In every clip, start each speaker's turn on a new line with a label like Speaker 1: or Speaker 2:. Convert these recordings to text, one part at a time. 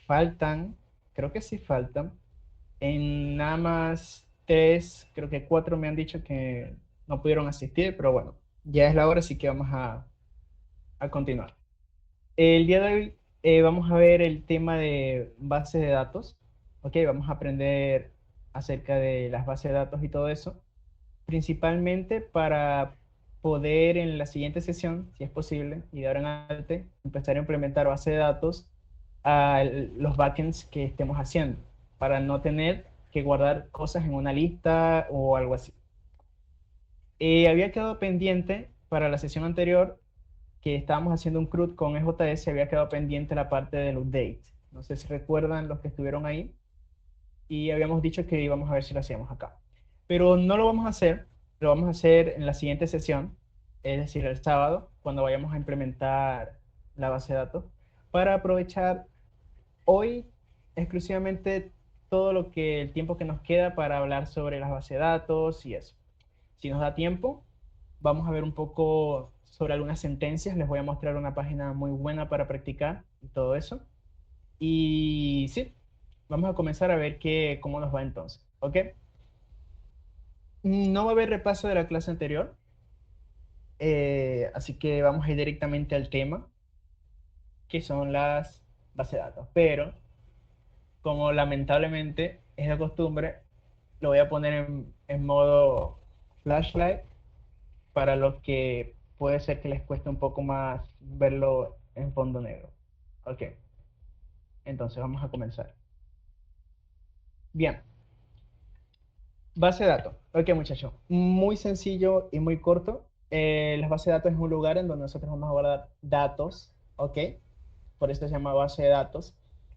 Speaker 1: Faltan, creo que sí faltan, en nada más tres, creo que cuatro me han dicho que no pudieron asistir, pero bueno, ya es la hora, así que vamos a continuar. El día de hoy vamos a ver el tema de bases de datos, ¿ok? Vamos a aprender acerca de las bases de datos y todo eso, principalmente para poder en la siguiente sesión, si es posible, y de ahora en adelante, empezar a implementar bases de datos a los backends que estemos haciendo, para no tener que guardar cosas en una lista o algo así. Había quedado pendiente para la sesión anterior que estábamos haciendo un CRUD con EJS, había quedado pendiente la parte del update. No sé si recuerdan los que estuvieron ahí y habíamos dicho que íbamos a ver si lo hacíamos acá. Pero no lo vamos a hacer, lo vamos a hacer en la siguiente sesión, es decir, el sábado, cuando vayamos a implementar la base de datos, para aprovechar hoy exclusivamente todo lo que el tiempo que nos queda para hablar sobre las bases de datos y eso. Si nos da tiempo, vamos a ver un poco sobre algunas sentencias. Les voy a mostrar una página muy buena para practicar y todo eso. Y sí, vamos a comenzar a ver cómo nos va entonces. ¿Ok? No va a haber repaso de la clase anterior, así que vamos a ir directamente al tema, que son las bases de datos. Pero, como lamentablemente es de costumbre, lo voy a poner en modo flashlight para los que puede ser que les cueste un poco más verlo en fondo negro. Ok, entonces vamos a comenzar. Bien, base de datos. Ok, muchachos, muy sencillo y muy corto. Las bases de datos es un lugar en donde nosotros vamos a guardar datos, ok, por eso se llama base de datos.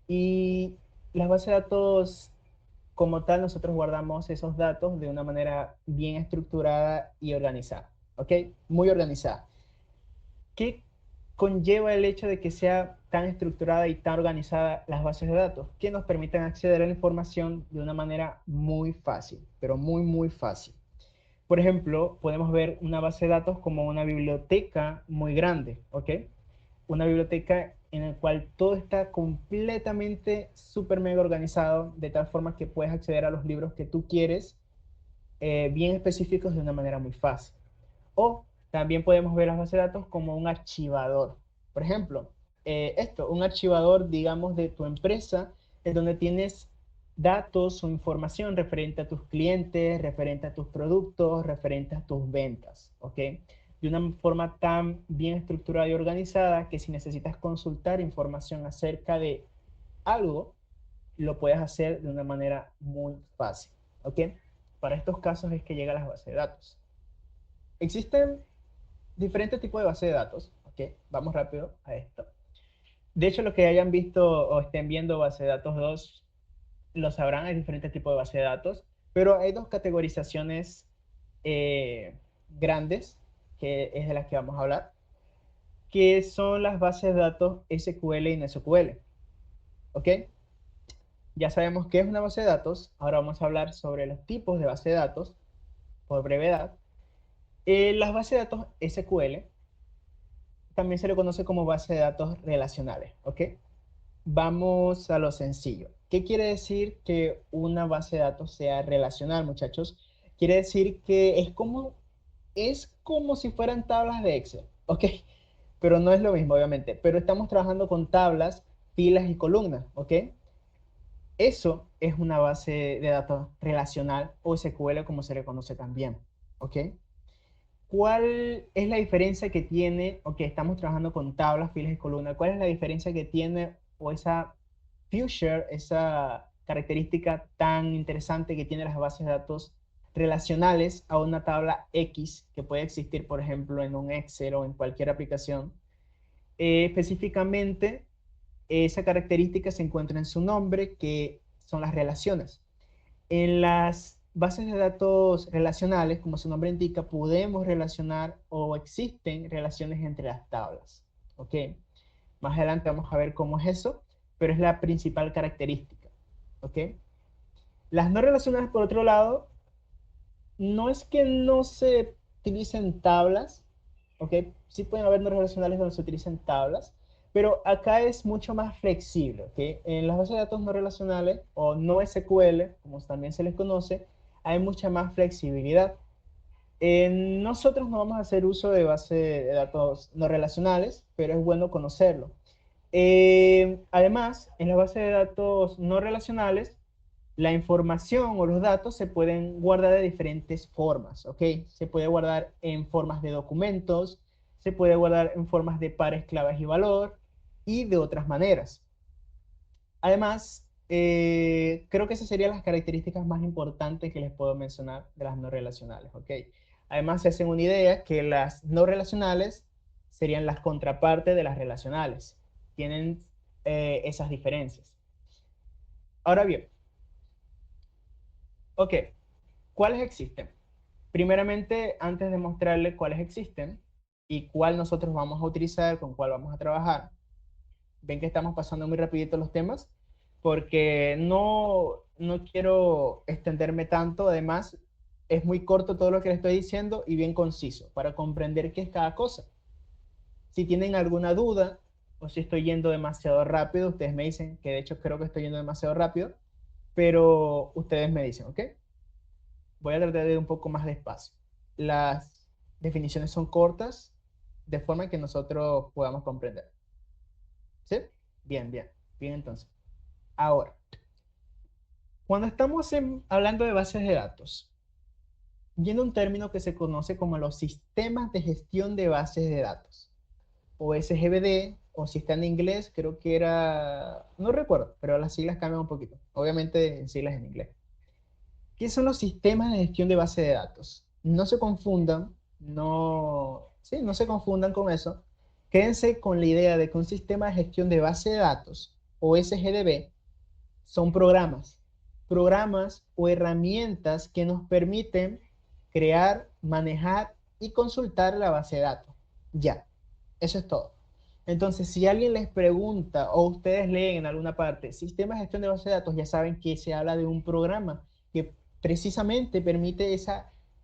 Speaker 1: Y las bases de datos, como tal, nosotros guardamos esos datos de una manera bien estructurada y organizada, ok, muy organizada. ¿Qué conlleva el hecho de que sea tan estructurada y tan organizada las bases de datos? Que nos permiten acceder a la información de una manera muy fácil, pero muy, muy fácil. Por ejemplo, podemos ver una base de datos como una biblioteca muy grande, ¿ok? Una biblioteca en la cual todo está completamente súper mega organizado, de tal forma que puedes acceder a los libros que tú quieres, bien específicos de una manera muy fácil. O también podemos ver las bases de datos como un archivador. Por ejemplo, un archivador, digamos, de tu empresa, en donde tienes datos o información referente a tus clientes, referente a tus productos, referente a tus ventas, ¿ok? De una forma tan bien estructurada y organizada que si necesitas consultar información acerca de algo, lo puedes hacer de una manera muy fácil, ¿ok? Para estos casos es que llega a las bases de datos. Existen diferentes tipos de base de datos. ¿Ok? Vamos rápido a esto. De hecho, los que hayan visto o estén viendo base de datos 2 lo sabrán, hay diferentes tipos de base de datos, pero hay dos categorizaciones grandes, que es de las que vamos a hablar, que son las bases de datos SQL y NSQL. ¿Ok? Ya sabemos qué es una base de datos, ahora vamos a hablar sobre los tipos de base de datos, por brevedad. Las bases de datos SQL también se le conoce como base de datos relacionales, ¿ok? Vamos a lo sencillo. ¿Qué quiere decir que una base de datos sea relacional, muchachos? Quiere decir que es como si fueran tablas de Excel, ¿ok? Pero no es lo mismo, obviamente. Pero estamos trabajando con tablas, filas y columnas, ¿ok? Eso es una base de datos relacional o SQL como se le conoce también, ¿ok? ¿Cuál es la diferencia que tiene, o que estamos trabajando con tablas, filas y columnas? ¿Cuál es la diferencia que tiene o esa feature, esa característica tan interesante que tiene las bases de datos relacionales a una tabla X que puede existir, por ejemplo, en un Excel o en cualquier aplicación? Específicamente, esa característica se encuentra en su nombre, que son las relaciones. En las bases de datos relacionales, como su nombre indica, podemos relacionar o existen relaciones entre las tablas. ¿Ok? Más adelante vamos a ver cómo es eso, pero es la principal característica. ¿Ok? Las no relacionadas, por otro lado, no es que no se utilicen tablas, ¿ok? Sí pueden haber no relacionales donde se utilicen tablas, Pero acá es mucho más flexible, ¿ok? En las bases de datos no relacionales o no SQL, como también se les conoce, hay mucha más flexibilidad. Nosotros no vamos a hacer uso de bases de datos no relacionales, pero es bueno conocerlo. Además, en las bases de datos no relacionales, la información o los datos se pueden guardar de diferentes formas, ¿ok? Se puede guardar en formas de documentos, se puede guardar en formas de pares, claves y valor, y de otras maneras. Además, creo que esas serían las características más importantes que les puedo mencionar de las no relacionales, ¿ok? Además, se hacen una idea que las no relacionales serían las contrapartes de las relacionales. Tienen esas diferencias. Ahora bien, ok, ¿cuáles existen? Primeramente, antes de mostrarles cuáles existen y cuál nosotros vamos a utilizar, con cuál vamos a trabajar, ven que estamos pasando muy rapidito los temas, porque no quiero extenderme tanto, además es muy corto todo lo que les estoy diciendo y bien conciso para comprender qué es cada cosa. Si tienen alguna duda o si estoy yendo demasiado rápido, ustedes me dicen, que de hecho creo que estoy yendo demasiado rápido, pero ustedes me dicen, ¿ok? Voy a tratar de ir un poco más despacio. Las definiciones son cortas, de forma que nosotros podamos comprender. ¿Sí? Bien, bien. Bien, entonces. Ahora, cuando estamos hablando de bases de datos, viene un término que se conoce como los sistemas de gestión de bases de datos, o SGBD, o si está en inglés, creo que era, no recuerdo, pero las siglas cambian un poquito. Obviamente, en siglas en inglés. ¿Qué son los sistemas de gestión de base de datos? No se confundan, sí, no se confundan con eso. Quédense con la idea de que un sistema de gestión de base de datos, o SGDB, son programas o herramientas que nos permiten crear, manejar y consultar la base de datos. Ya, eso es todo. Entonces, si alguien les pregunta o ustedes leen en alguna parte sistema de gestión de base de datos, ya saben que se habla de un programa que precisamente permite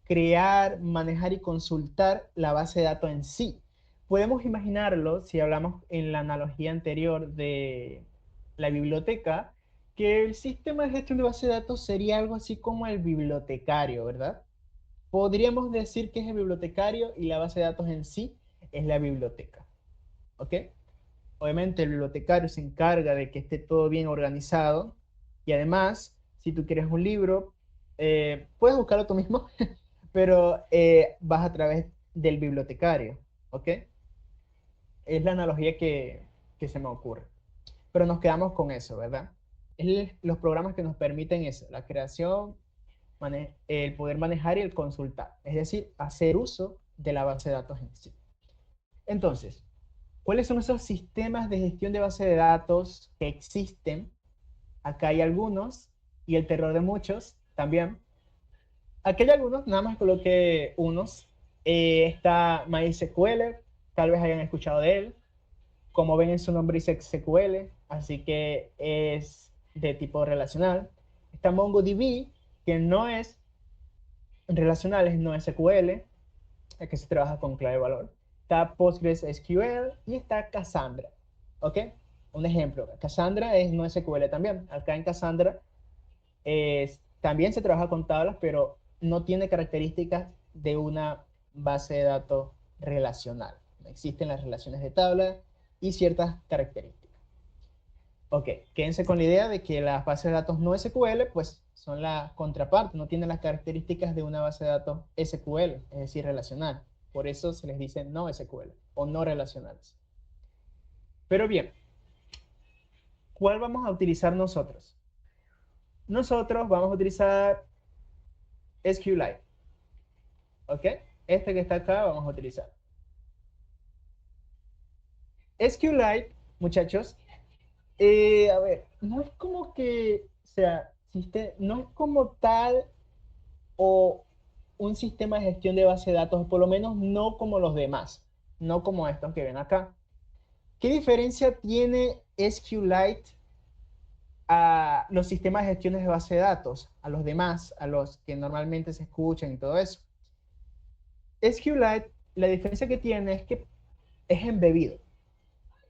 Speaker 1: crear, manejar y consultar la base de datos en sí. Podemos imaginarlo, si hablamos en la analogía anterior de la biblioteca, que el sistema de gestión de base de datos sería algo así como el bibliotecario, ¿verdad? Podríamos decir que es el bibliotecario y la base de datos en sí es la biblioteca, ¿ok? Obviamente el bibliotecario se encarga de que esté todo bien organizado y además, si tú quieres un libro, puedes buscarlo tú mismo, pero vas a través del bibliotecario, ¿ok? Es la analogía que se me ocurre. Pero nos quedamos con eso, ¿verdad? Es los programas que nos permiten eso, la creación, el poder manejar y el consultar, es decir, hacer uso de la base de datos en sí. Entonces, ¿cuáles son esos sistemas de gestión de base de datos que existen? Acá hay algunos, y el terror de muchos también. Aquí hay algunos, nada más coloqué unos. Está MySQL, tal vez hayan escuchado de él. Como ven en su nombre dice SQL, así que es de tipo relacional. Está MongoDB, que no es relacional, es no SQL, que se trabaja con clave de valor. Está PostgreSQL y está Cassandra. ¿Ok? Un ejemplo, Cassandra es no SQL también. Acá en Cassandra también se trabaja con tablas, pero no tiene características de una base de datos relacional. Existen las relaciones de tabla y ciertas características. Ok, quédense con la idea de que las bases de datos no SQL, pues son la contraparte, no tienen las características de una base de datos SQL, es decir, relacional. Por eso se les dice no SQL o no relacionales. Pero bien, ¿cuál vamos a utilizar nosotros? Nosotros vamos a utilizar SQLite, ¿ok? Este que está acá vamos a utilizar. SQLite, muchachos, a ver, no es como que, o sea, no es como tal o un sistema de gestión de base de datos, por lo menos no como los demás, no como estos que ven acá. ¿Qué diferencia tiene SQLite a los sistemas de gestión de base de datos, a los demás, a los que normalmente se escuchan y todo eso? SQLite, la diferencia que tiene es que es embebido.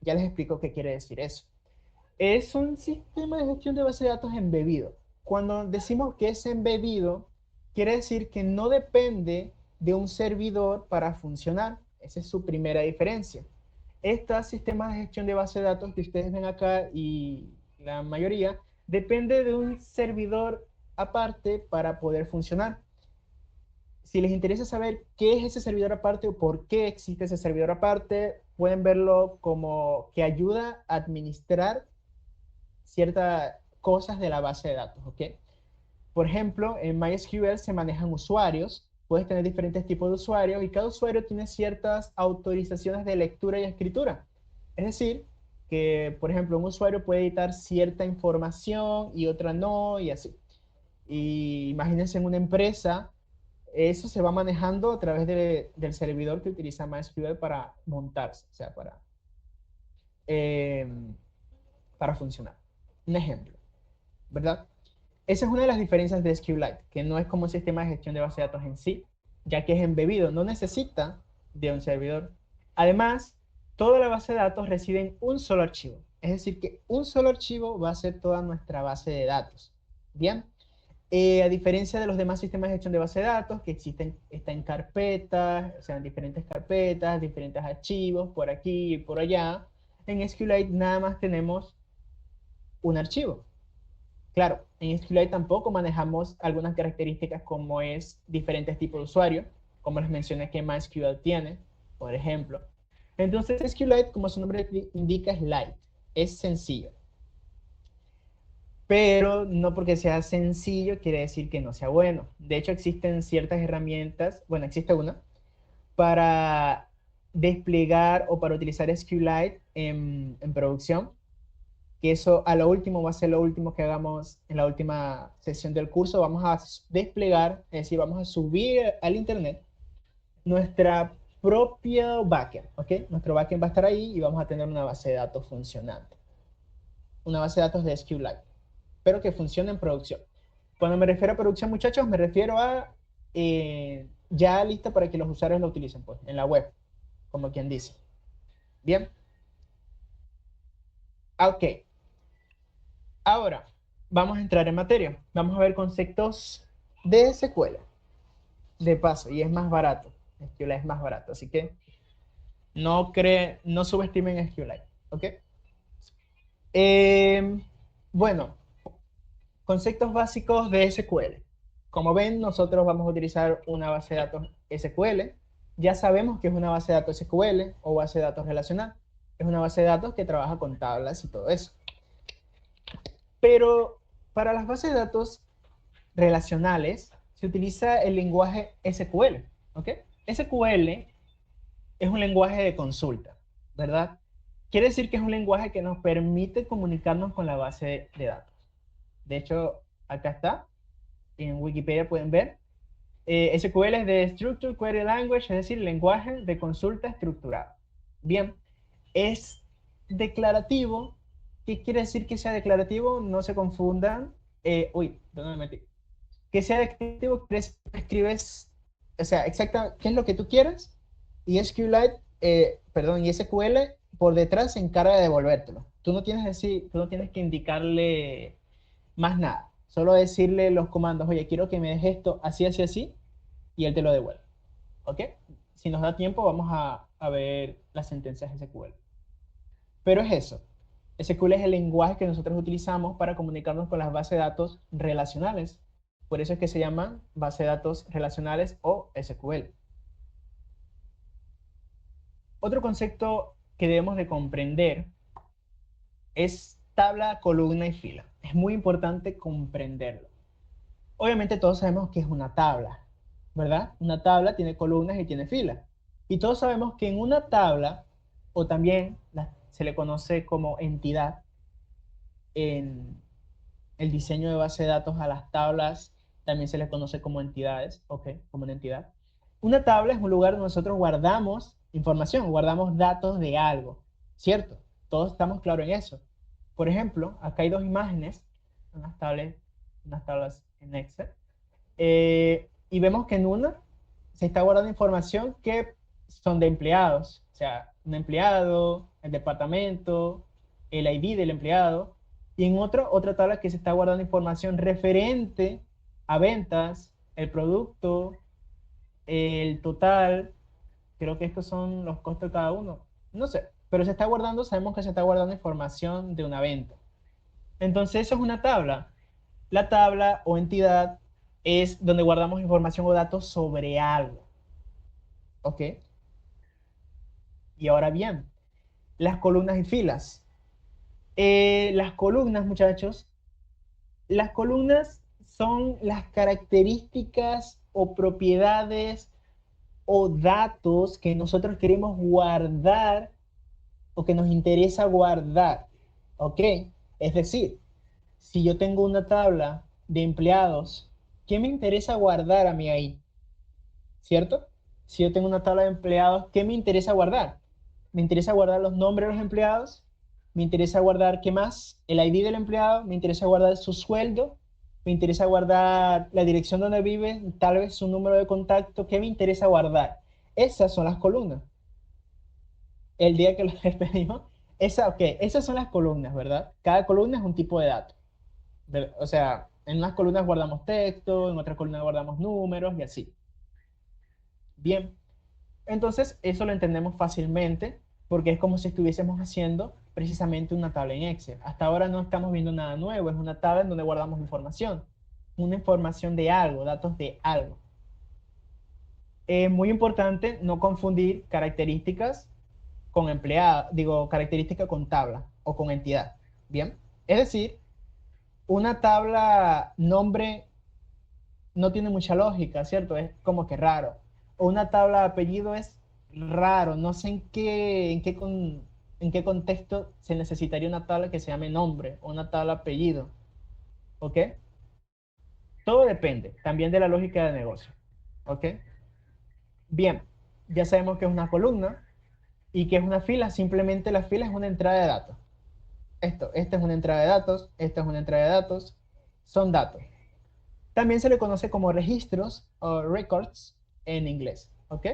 Speaker 1: Ya les explico qué quiere decir eso. Es un sistema de gestión de base de datos embebido. Cuando decimos que es embebido, quiere decir que no depende de un servidor para funcionar. Esa es su primera diferencia. Estos sistemas de gestión de base de datos que ustedes ven acá y la mayoría depende de un servidor aparte para poder funcionar. Si les interesa saber qué es ese servidor aparte o por qué existe ese servidor aparte, pueden verlo como que ayuda a administrar ciertas cosas de la base de datos, ¿ok? Por ejemplo, en MySQL se manejan usuarios, puedes tener diferentes tipos de usuarios y cada usuario tiene ciertas autorizaciones de lectura y escritura. Es decir, que, por ejemplo, un usuario puede editar cierta información y otra no, y así. Y imagínense en una empresa, eso se va manejando a través del servidor que utiliza MySQL para montarse, o sea, eh, para funcionar. Un ejemplo, ¿verdad? Esa es una de las diferencias de SQLite, que no es como un sistema de gestión de base de datos en sí, ya que es embebido, no necesita de un servidor. Además, toda la base de datos reside en un solo archivo, es decir, que un solo archivo va a ser toda nuestra base de datos. Bien, a diferencia de los demás sistemas de gestión de base de datos, que existen, están en carpetas, o sea, en diferentes carpetas, diferentes archivos, por aquí y por allá, en SQLite nada más tenemos un archivo. Claro, en SQLite tampoco manejamos algunas características como es diferentes tipos de usuario, como les mencioné que MySQL tiene, por ejemplo. Entonces, SQLite, como su nombre indica, es light, es sencillo. Pero no porque sea sencillo quiere decir que no sea bueno. De hecho, existen ciertas herramientas, bueno, existe una, para desplegar o para utilizar SQLite en producción, que eso a lo último va a ser lo último que hagamos en la última sesión del curso. Vamos a desplegar, es decir, vamos a subir al internet nuestra propia backend, ¿ok? Nuestro backend va a estar ahí y vamos a tener una base de datos funcionante. Una base de datos de SQLite, pero que funcione en producción. Cuando me refiero a producción, muchachos, me refiero a ya lista para que los usuarios lo utilicen, pues, en la web, como quien dice. Bien. Ok. Ahora, vamos a entrar en materia. Vamos a ver conceptos de SQL, de paso, y es más barato. SQLite es más barato, así que no subestimen SQLite, ¿ok? Eh, bueno, conceptos básicos de SQL. Como ven, nosotros vamos a utilizar una base de datos SQL. Ya sabemos que es una base de datos SQL o base de datos relacional. Es una base de datos que trabaja con tablas y todo eso. Pero para las bases de datos relacionales se utiliza el lenguaje SQL, ¿ok? SQL es un lenguaje de consulta, ¿verdad? Quiere decir que es un lenguaje que nos permite comunicarnos con la base de datos. De hecho, acá está, en Wikipedia pueden ver. SQL es de Structured Query Language, es decir, lenguaje de consulta estructurado. Bien, es declarativo. ¿Qué quiere decir que sea declarativo? No se confundan. ¿Dónde me metí? Que sea declarativo, escribes, o sea, exacta, qué es lo que tú quieras, y SQLite, perdón, y SQL por detrás se encarga de devolvértelo. Tú no tienes que indicarle más nada, solo decirle los comandos, oye, quiero que me dejes esto así, así, así, y él te lo devuelve. ¿Ok? Si nos da tiempo, vamos a ver las sentencias SQL. Pero es eso. SQL es el lenguaje que nosotros utilizamos para comunicarnos con las bases de datos relacionales. Por eso es que se llaman base de datos relacionales o SQL. Otro concepto que debemos de comprender es tabla, columna y fila. Es muy importante comprenderlo. Obviamente todos sabemos que es una tabla, ¿verdad? Una tabla tiene columnas y tiene filas. Y todos sabemos que en una tabla, o también se le conoce como entidad, en el diseño de base de datos a las tablas también se les conoce como entidades, ¿ok? Como una entidad. Una tabla es un lugar donde nosotros guardamos información, guardamos datos de algo, ¿cierto? Todos estamos claros en eso. Por ejemplo, acá hay dos imágenes, unas tablas en Excel, y vemos que en una se está guardando información que son de empleados, o sea, un empleado, el departamento, el ID del empleado, y en otra tabla que se está guardando información referente a ventas, el producto, el total, creo que estos son los costos de cada uno, no sé, pero se está guardando, sabemos que se está guardando información de una venta. Entonces eso es una tabla. La tabla o entidad es donde guardamos información o datos sobre algo, ¿ok? Y ahora bien, las columnas y filas. Las columnas, muchachos, las columnas son las características o propiedades o datos que nosotros queremos guardar o que nos interesa guardar, ¿ok? Es decir, si yo tengo una tabla de empleados, ¿qué me interesa guardar a mí ahí? ¿Cierto? Si yo tengo una tabla de empleados, ¿qué me interesa guardar? Me interesa guardar los nombres de los empleados, me interesa guardar, ¿qué más? El ID del empleado, me interesa guardar su sueldo, me interesa guardar la dirección donde vive, tal vez su número de contacto, ¿qué me interesa guardar? Esas son las columnas. El día que lo despedimos, esas son las columnas, ¿verdad? Cada columna es un tipo de dato. O sea, en unas columnas guardamos texto, en otras columnas guardamos números y así. Bien, entonces eso lo entendemos fácilmente porque es como si estuviésemos haciendo precisamente una tabla en Excel. Hasta ahora no estamos viendo nada nuevo, es una tabla en donde guardamos información, una información de algo, datos de algo. Es muy importante no confundir características con empleada, digo, característica con tabla o con entidad. Bien, es decir, una tabla nombre no tiene mucha lógica, ¿cierto? Es como que raro. O una tabla de apellido es raro, no sé en qué contexto se necesitaría una tabla que se llame nombre o una tabla apellido, ¿ok? Todo depende también de la lógica de negocio, ¿ok? Bien, ya sabemos que es una columna y que es una fila, simplemente la fila es una entrada de datos. Esta es una entrada de datos, esta es una entrada de datos, son datos. También se le conoce como registros o records en inglés, ¿ok?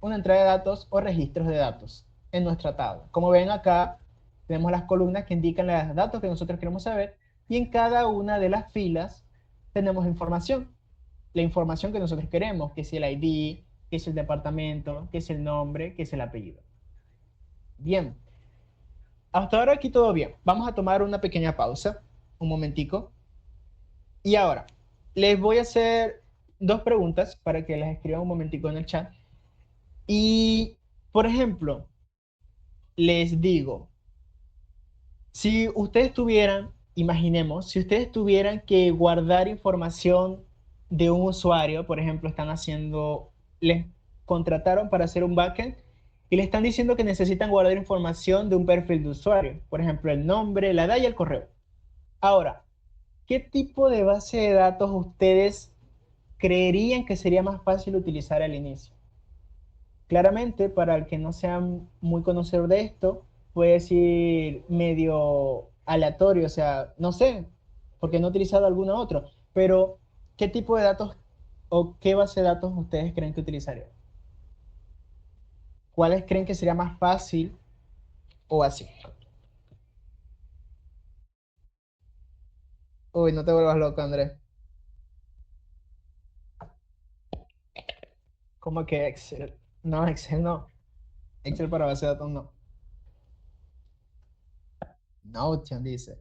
Speaker 1: Una entrada de datos o registros de datos en nuestra tabla. Como ven acá, tenemos las columnas que indican los datos que nosotros queremos saber y en cada una de las filas tenemos información. La información que nosotros queremos, que es el ID, que es el departamento, que es el nombre, que es el apellido. Bien, hasta ahora aquí todo bien. Vamos a tomar una pequeña pausa, un momentico. Y ahora, les voy a hacer dos preguntas para que las escriban un momentico en el chat. Y, por ejemplo, les digo, si ustedes tuvieran, imaginemos, si ustedes tuvieran que guardar información de un usuario, por ejemplo, les contrataron para hacer un backend y le están diciendo que necesitan guardar información de un perfil de usuario, por ejemplo, el nombre, la edad y el correo. Ahora, ¿qué tipo de base de datos ustedes creerían que sería más fácil utilizar al inicio? Claramente, para el que no sea muy conocedor de esto, puede decir medio aleatorio, o sea, no sé, porque no he utilizado alguno otro, pero ¿qué tipo de datos o qué base de datos ustedes creen que utilizarían? ¿Cuáles creen que sería más fácil o así? Uy, no te vuelvas loco, Andrés. ¿Cómo que Excel? No, Excel no. Excel para base de datos no. Notion dice.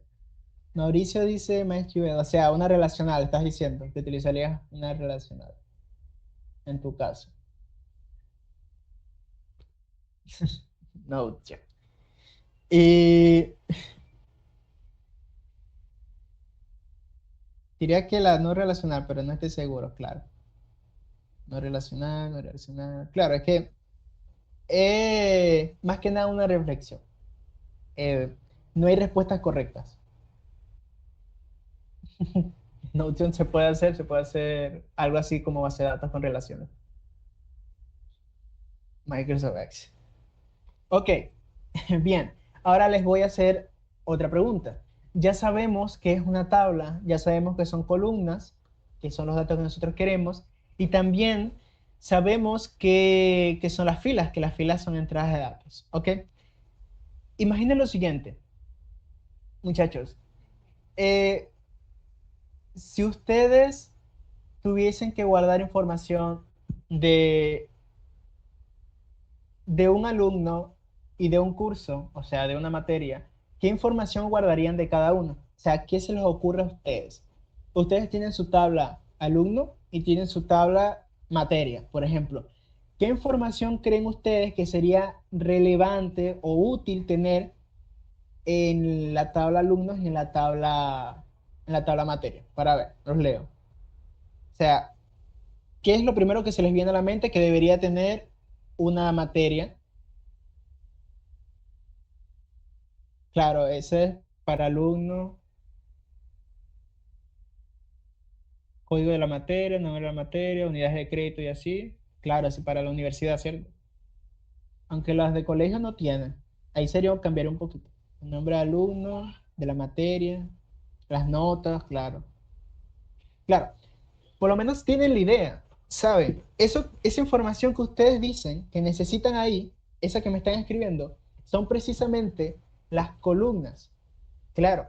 Speaker 1: Mauricio dice MySQL, o sea, una relacional, estás diciendo que utilizarías una relacional en tu caso. Notion. Y diría que la no relacional, pero no estoy seguro, claro. No relacional, no relacional. Claro, es que más que nada una reflexión. Eh, no hay respuestas correctas. Notion se puede hacer algo así como base de datos con relaciones. Microsoft Access. Ok, bien. Ahora les voy a hacer otra pregunta. Ya sabemos que es una tabla, ya sabemos que son columnas, que son los datos que nosotros queremos, y también sabemos que son las filas, que las filas son entradas de datos, ¿ok? Imaginen lo siguiente, muchachos. eh, si ustedes tuviesen que guardar información de, de un alumno y de un curso, o sea, de una materia, ¿qué información guardarían de cada uno? O sea, ¿qué se les ocurre a ustedes? Ustedes tienen su tabla alumno y tienen su tabla materia, por ejemplo. ¿Qué información creen ustedes que sería relevante o útil tener en la tabla alumnos y en la tabla materia? Para ver, los leo. O sea, ¿qué es lo primero que se les viene a la mente que debería tener una materia? Claro, ese es para alumnos, código de la materia, nombre de la materia, unidades de crédito y así. Claro, así para la universidad, ¿cierto? Aunque las de colegio no tienen. Ahí sería cambiar un poquito. El nombre de alumno, de la materia, las notas, claro. Claro, por lo menos tienen la idea, ¿saben? Esa información que ustedes dicen que necesitan ahí, esa que me están escribiendo, son precisamente las columnas. Claro,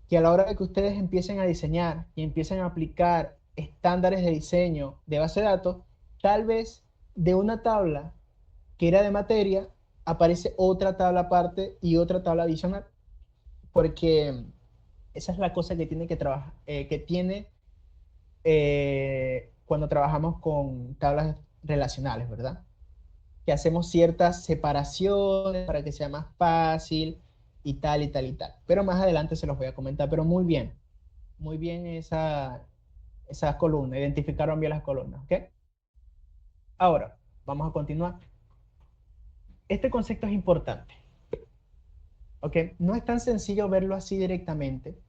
Speaker 1: que a la hora de que ustedes empiecen a diseñar y empiecen a aplicar estándares de diseño de base de datos, tal vez de una tabla que era de materia, aparece otra tabla aparte y otra tabla adicional, porque esa es la cosa que tiene que trabajar, que tiene cuando trabajamos con tablas relacionales, ¿verdad? Que hacemos ciertas separaciones para que sea más fácil y tal y tal y tal. Pero más adelante se los voy a comentar, pero muy bien esa columna, identificaron bien las columnas, ¿ok? Ahora, vamos a continuar. Este concepto es importante, ¿ok? No es tan sencillo verlo así directamente.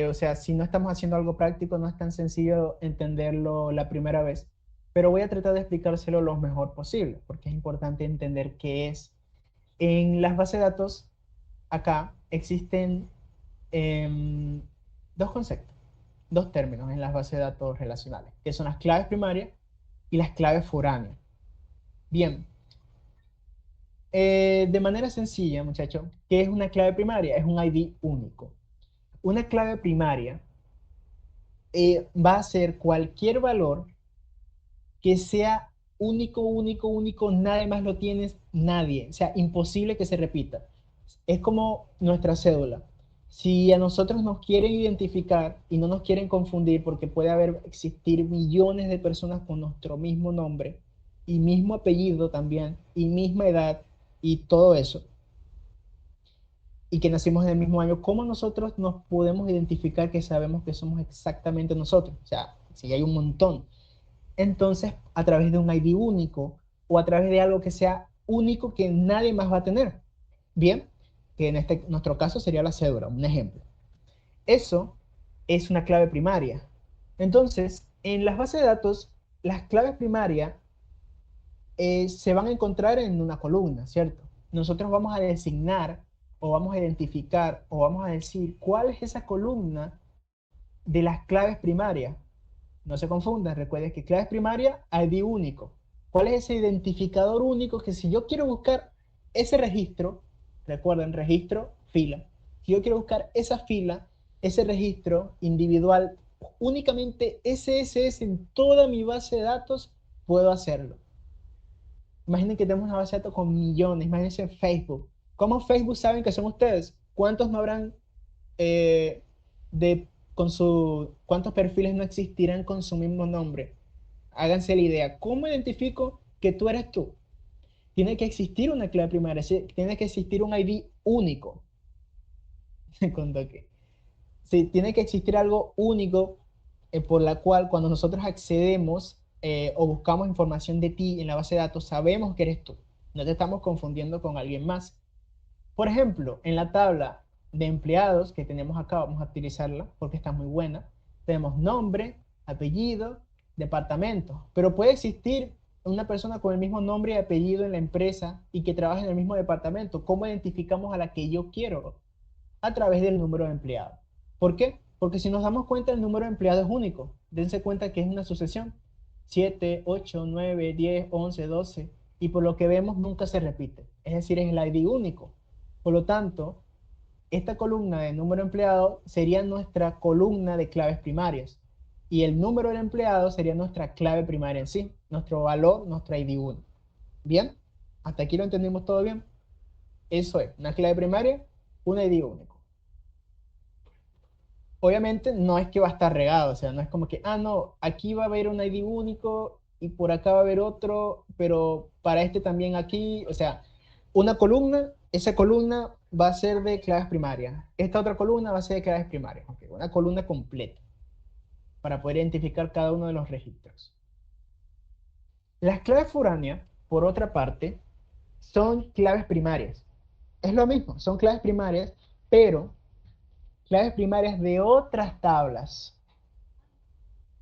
Speaker 1: O sea, si no estamos haciendo algo práctico, no es tan sencillo entenderlo la primera vez, pero voy a tratar de explicárselo lo mejor posible, porque es importante entender qué es. En las bases de datos, acá existen em, dos conceptos, dos términos en las bases de datos relacionales, que son las claves primarias y las claves foráneas. Bien, de manera sencilla, muchachos, ¿qué es una clave primaria? Es un ID único. Una clave primaria va a ser cualquier valor que sea único, único, único, nadie más lo tienes, nadie. O sea, imposible que se repita. Es como nuestra cédula. Si a nosotros nos quieren identificar y no nos quieren confundir, porque puede haber, existir millones de personas con nuestro mismo nombre y mismo apellido también, y misma edad y todo eso, y que nacimos en el mismo año, ¿cómo nosotros nos podemos identificar que sabemos que somos exactamente nosotros? O sea, si hay un montón. Entonces, a través de un ID único o a través de algo que sea único que nadie más va a tener. Bien, que en nuestro caso sería la cédula, un ejemplo. Eso es una clave primaria. Entonces, en las bases de datos, las claves primarias se van a encontrar en una columna, ¿cierto? Nosotros vamos a designar o vamos a identificar o vamos a decir cuál es esa columna de las claves primarias. No se confundan, recuerden que claves primarias, ID único. ¿Cuál es ese identificador único que si yo quiero buscar ese registro, recuerden, registro, fila. Si yo quiero buscar esa fila, ese registro individual, únicamente SSS en toda mi base de datos, puedo hacerlo. Imaginen que tenemos una base de datos con millones, imagínense Facebook. ¿Cómo Facebook saben que son ustedes? ¿Cuántos no habrán eh, cuántos perfiles no existirán con su mismo nombre? Háganse la idea. ¿Cómo identifico que tú eres tú? Tiene que existir una clave primaria, tiene que existir un ID único. Con toque. Sí, tiene que existir algo único por la cual cuando nosotros accedemos o buscamos información de ti en la base de datos, sabemos que eres tú. No te estamos confundiendo con alguien más. Por ejemplo, en la tabla de empleados que tenemos acá, vamos a utilizarla porque está muy buena. Tenemos nombre, apellido, departamento, pero puede existir una persona con el mismo nombre y apellido en la empresa y que trabaje en el mismo departamento. ¿Cómo identificamos a la que yo quiero? A través del número de empleados. ¿Por qué? Porque si nos damos cuenta, el número de empleados es único. Dense cuenta que es una sucesión. 7, 8, 9, 10, 11, 12, y por lo que vemos nunca se repite, es decir, es el ID único. Por lo tanto, esta columna de número empleado sería nuestra columna de claves primarias, y el número del empleado sería nuestra clave primaria en sí, nuestro valor, nuestra ID único. ¿Bien? ¿Hasta aquí lo entendimos todo bien? Eso es, una clave primaria, un ID único. Obviamente no es que va a estar regado, o sea, no es como que, no, aquí va a haber un ID único y por acá va a haber otro, pero para este también aquí, o sea, una columna, esa columna va a ser de claves primarias, esta otra columna va a ser de claves primarias, okay, una columna completa para poder identificar cada uno de los registros. Las claves foráneas, por otra parte, son claves primarias. Es lo mismo, son claves primarias, pero claves primarias de otras tablas.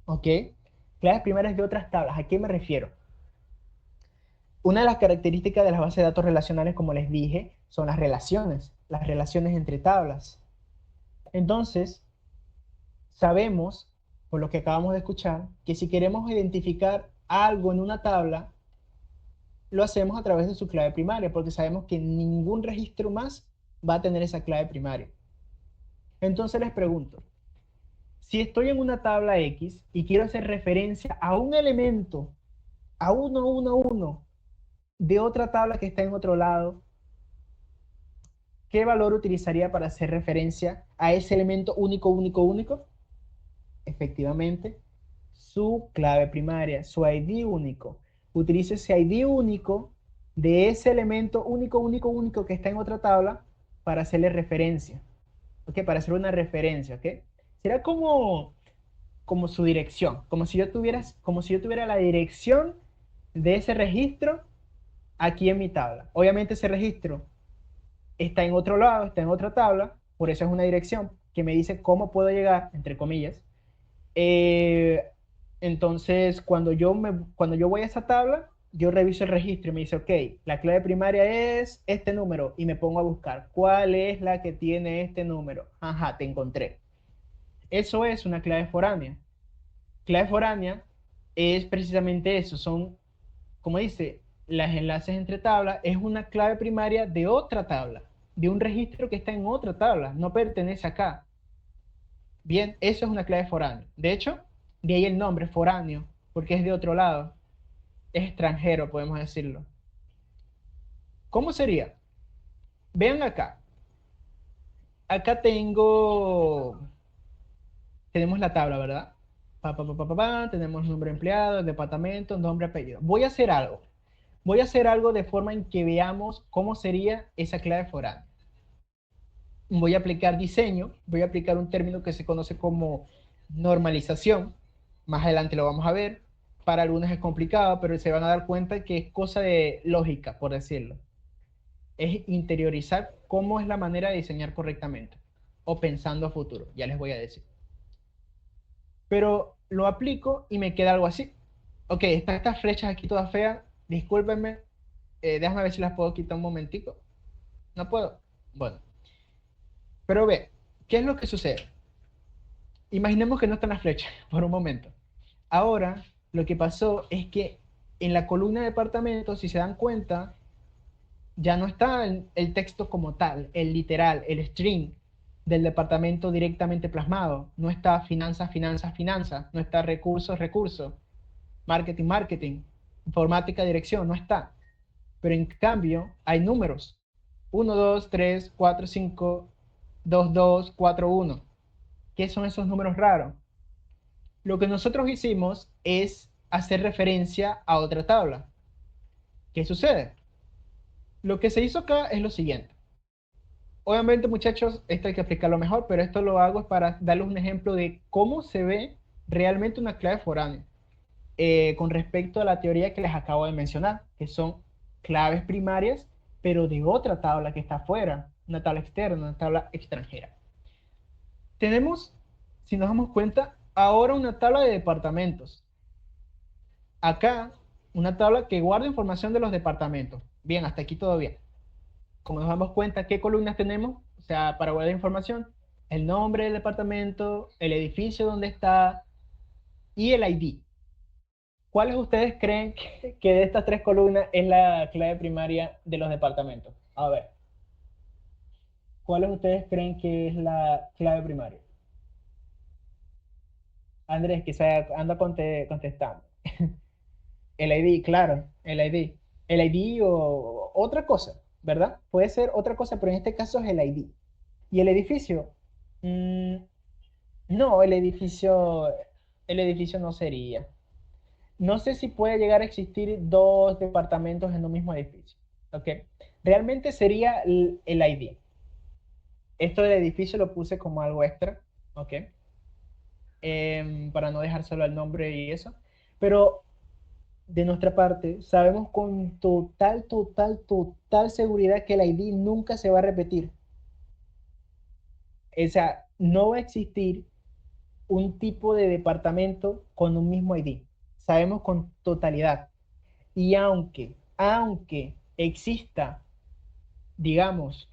Speaker 1: ¿Ok? Claves primarias de otras tablas. ¿A qué me refiero? Una de las características de las bases de datos relacionales, como les dije, son las relaciones entre tablas. Entonces, sabemos, por lo que acabamos de escuchar, que si queremos identificar algo en una tabla, lo hacemos a través de su clave primaria, porque sabemos que ningún registro más va a tener esa clave primaria. Entonces les pregunto, si estoy en una tabla X y quiero hacer referencia a un elemento, a uno, de otra tabla que está en otro lado, ¿qué valor utilizaría para hacer referencia a ese elemento único? Efectivamente, su clave primaria, su ID único. Utilice ese ID único de ese elemento único que está en otra tabla para hacerle referencia. ¿Ok? Para hacer una referencia, ¿ok? Será como su dirección, como si yo tuviera la dirección de ese registro aquí en mi tabla. Obviamente ese registro está en otro lado, está en otra tabla, por eso es una dirección que me dice cómo puedo llegar, entre comillas. Eh, entonces, cuando yo voy a esa tabla, yo reviso el registro y me dice, ok, la clave primaria es este número y me pongo a buscar cuál es la que tiene este número. Ajá, te encontré. Eso es una clave foránea. Clave foránea es precisamente eso, son, como dice, los enlaces entre tablas, es una clave primaria de otra tabla, de un registro que está en otra tabla, no pertenece acá. Bien, eso es una clave foránea. De hecho, de ahí el nombre, foráneo, porque es de otro lado, es extranjero, podemos decirlo. ¿Cómo sería? Vean acá. Acá tenemos la tabla, ¿verdad? Tenemos nombre de empleado, departamento, nombre, apellido. Voy a hacer algo de forma en que veamos cómo sería esa clave foránea. Voy a aplicar diseño, voy a aplicar un término que se conoce como normalización. Más adelante lo vamos a ver. Para algunos es complicado, pero se van a dar cuenta que es cosa de lógica, por decirlo. Es interiorizar cómo es la manera de diseñar correctamente o pensando a futuro, ya les voy a decir. Pero lo aplico y me queda algo así. Ok, están estas flechas aquí todas feas, discúlpenme, déjame ver si las puedo quitar un momentico. No puedo. Bueno, pero ve, ¿qué es lo que sucede? Imaginemos que no están las flechas por un momento. Ahora, lo que pasó es que en la columna de departamento, si se dan cuenta, ya no está el texto como tal, el literal, el string del departamento directamente plasmado. No está finanzas, no está recursos, marketing, informática, dirección, no está. Pero en cambio, hay números. 1, 2, 3, 4, 5, 2, 2, 4, 1. ¿Qué son esos números raros? Lo que nosotros hicimos es hacer referencia a otra tabla. ¿Qué sucede? Lo que se hizo acá es lo siguiente. Obviamente, muchachos, esto hay que explicarlo mejor, pero esto lo hago es para darles un ejemplo de cómo se ve realmente una clave foránea con respecto a la teoría que les acabo de mencionar, que son claves primarias, pero de otra tabla que está afuera, una tabla externa, una tabla extranjera. Tenemos, si nos damos cuenta, ahora una tabla de departamentos. Acá, una tabla que guarda información de los departamentos. Bien, hasta aquí todo bien. Como nos damos cuenta, ¿qué columnas tenemos? O sea, para guardar información, el nombre del departamento, el edificio donde está y el ID. ¿Cuáles ustedes creen que de estas tres columnas es la clave primaria de los departamentos? A ver, ¿cuáles ustedes creen que es la clave primaria? Andrés, que se anda contestando. El ID, claro, el ID. El ID o otra cosa, ¿verdad? Puede ser otra cosa, pero en este caso es el ID. ¿Y el edificio? Mm, no, el edificio no sería. No sé si puede llegar a existir dos departamentos en un mismo edificio. ¿Ok? Realmente sería el ID. Esto del edificio lo puse como algo extra. ¿Ok? Para no dejar solo el nombre y eso. Pero de nuestra parte, sabemos con total seguridad que el ID nunca se va a repetir. O sea, no va a existir un tipo de departamento con un mismo ID. Sabemos con totalidad. Y aunque exista, digamos,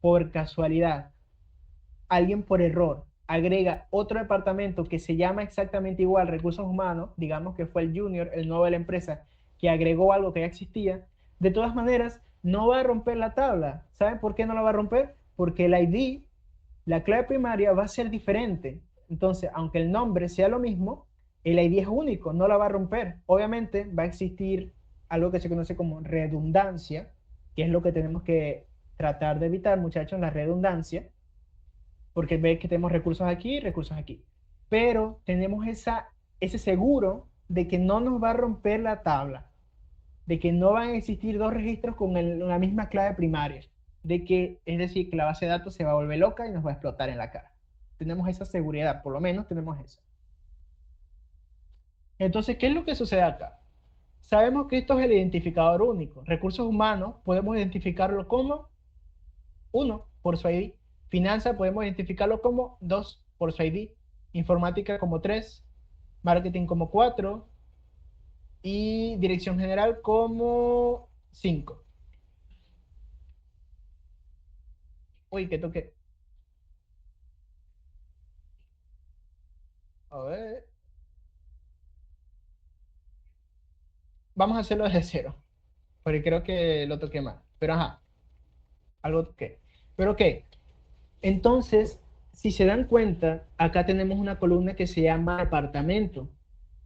Speaker 1: por casualidad, alguien por error agrega otro departamento que se llama exactamente igual, recursos humanos, digamos que fue el junior, el nuevo de la empresa, que agregó algo que ya existía, de todas maneras, no va a romper la tabla. ¿Saben por qué no la va a romper? Porque el ID, la clave primaria, va a ser diferente. Entonces, aunque el nombre sea lo mismo, el ID es único, no la va a romper. Obviamente va a existir algo que se conoce como redundancia, que es lo que tenemos que tratar de evitar, muchachos, la redundancia, porque ve que tenemos recursos aquí y recursos aquí. Pero tenemos ese seguro de que no nos va a romper la tabla, de que no van a existir dos registros con la misma clave primaria, de que, es decir, que la base de datos se va a volver loca y nos va a explotar en la cara. Tenemos esa seguridad, por lo menos tenemos eso. Entonces, ¿qué es lo que sucede acá? Sabemos que esto es el identificador único. Recursos humanos podemos identificarlo como uno por su ID. Finanzas podemos identificarlo como 2 por su ID. Informática como 3. Marketing como 4. Y dirección general como 5. Uy, que toque. A ver. Vamos a hacerlo desde cero. Porque creo que lo toqué mal. Pero ajá, algo toqué. Pero ok. Entonces, si se dan cuenta, acá tenemos una columna que se llama departamento.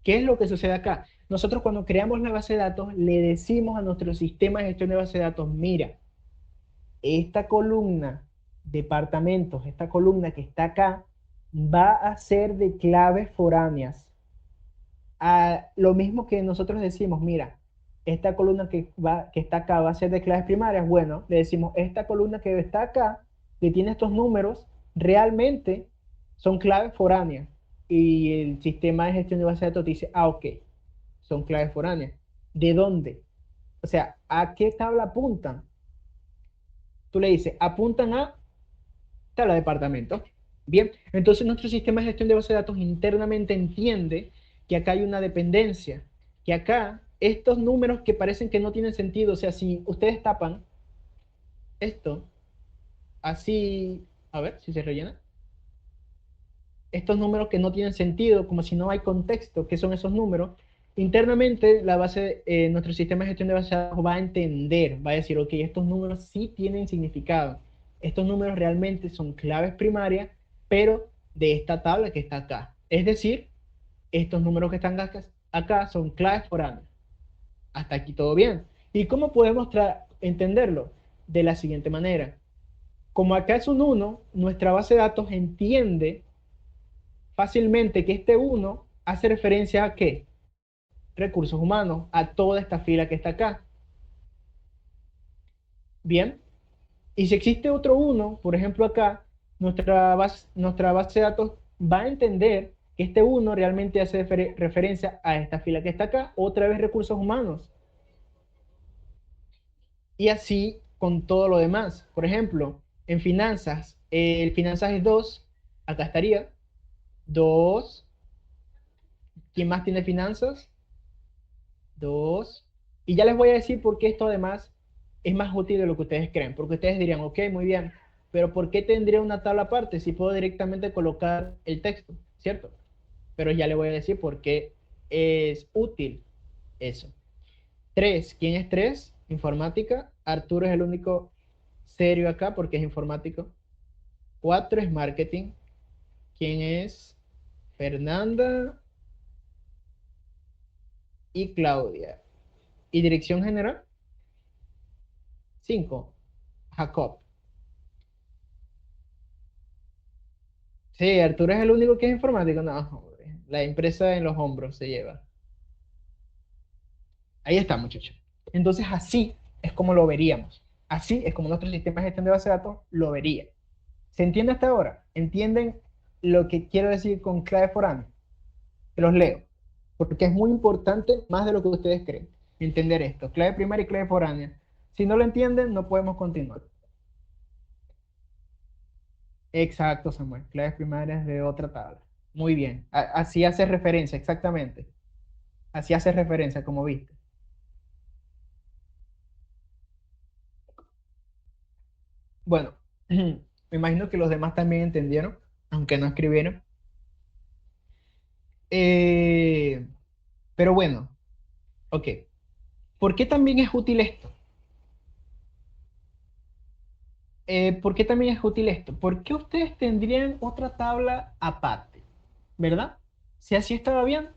Speaker 1: ¿Qué es lo que sucede acá? Nosotros cuando creamos la base de datos, le decimos a nuestro sistema de gestión de base de datos, mira, esta columna, departamentos, esta columna que está acá, va a ser de claves foráneas. Lo mismo que nosotros decimos, mira, esta columna que está acá va a ser de claves primarias. Bueno, le decimos, esta columna que está acá, que tiene estos números, realmente son claves foráneas. Y el sistema de gestión de base de datos dice, ok, son claves foráneas. ¿De dónde? O sea, ¿a qué tabla apuntan? Tú le dices, apuntan a tabla de departamento. Bien, entonces nuestro sistema de gestión de base de datos internamente entiende que acá hay una dependencia, que acá estos números que parecen que no tienen sentido, o sea, si ustedes tapan esto, así, a ver si se rellena, estos números que no tienen sentido, como si no hay contexto, ¿qué son esos números? Internamente, nuestro sistema de gestión de base de datos va a entender, va a decir, ok, estos números sí tienen significado. Estos números realmente son claves primarias, pero de esta tabla que está acá. Es decir, estos números que están acá son claves foráneas. Hasta aquí todo bien. ¿Y cómo podemos entenderlo? De la siguiente manera. Como acá es un uno, nuestra base de datos entiende fácilmente que este uno hace referencia a qué? Recursos humanos, a toda esta fila que está acá. Bien, y si existe otro uno, por ejemplo acá, nuestra base de datos va a entender que este uno realmente hace referencia a esta fila que está acá, otra vez recursos humanos. Y así con todo lo demás. Por ejemplo, en finanzas, el finanzas es 2, acá estaría 2. ¿Quién más tiene finanzas? 2. Y ya les voy a decir por qué esto además es más útil de lo que ustedes creen. Porque ustedes dirían, ok, muy bien, pero ¿por qué tendría una tabla aparte si puedo directamente colocar el texto? ¿Cierto? Pero ya les voy a decir por qué es útil. Eso. 3, ¿quién es 3? Informática. Arturo es el único serio acá porque es informático. 4 es marketing. ¿Quién es? Fernanda y Claudia. ¿Y dirección general? 5, Jacob. Sí, Arturo es el único que es informático. No, hombre, la empresa en los hombros se lleva. Ahí está, muchachos. Entonces, así es como lo veríamos. Así es como nuestro sistema de gestión de base de datos lo vería. ¿Se entiende hasta ahora? ¿Entienden lo que quiero decir con clave foránea? Que los leo, porque es muy importante, más de lo que ustedes creen, entender esto. Clave primaria y clave foránea. Si no lo entienden, no podemos continuar. Exacto, Samuel. Claves primarias de otra tabla. Muy bien. Así hace referencia, exactamente. Así hace referencia, como viste. Bueno, me imagino que los demás también entendieron, aunque no escribieron. Eh, pero bueno, ok. ¿Por qué también es útil esto? ¿Por qué también es útil esto? ¿Por qué ustedes tendrían otra tabla aparte? ¿Verdad? Si así estaba bien,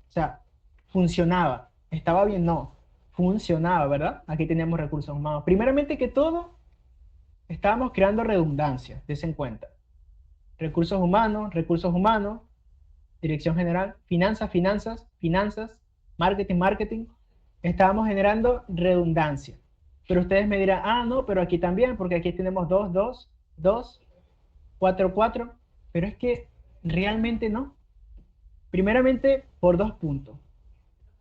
Speaker 1: o sea, funcionaba. ¿Estaba bien? No. Funcionaba, ¿verdad? Aquí teníamos recursos humanos. Primeramente que todo, estábamos creando redundancia, des en cuenta. Recursos humanos, dirección general, finanzas, finanzas, finanzas, marketing, marketing. Estábamos generando redundancia. Pero ustedes me dirán, ah, no, pero aquí también, porque aquí tenemos 2 2 2 4 4 pero es que realmente no. Primeramente, por dos puntos.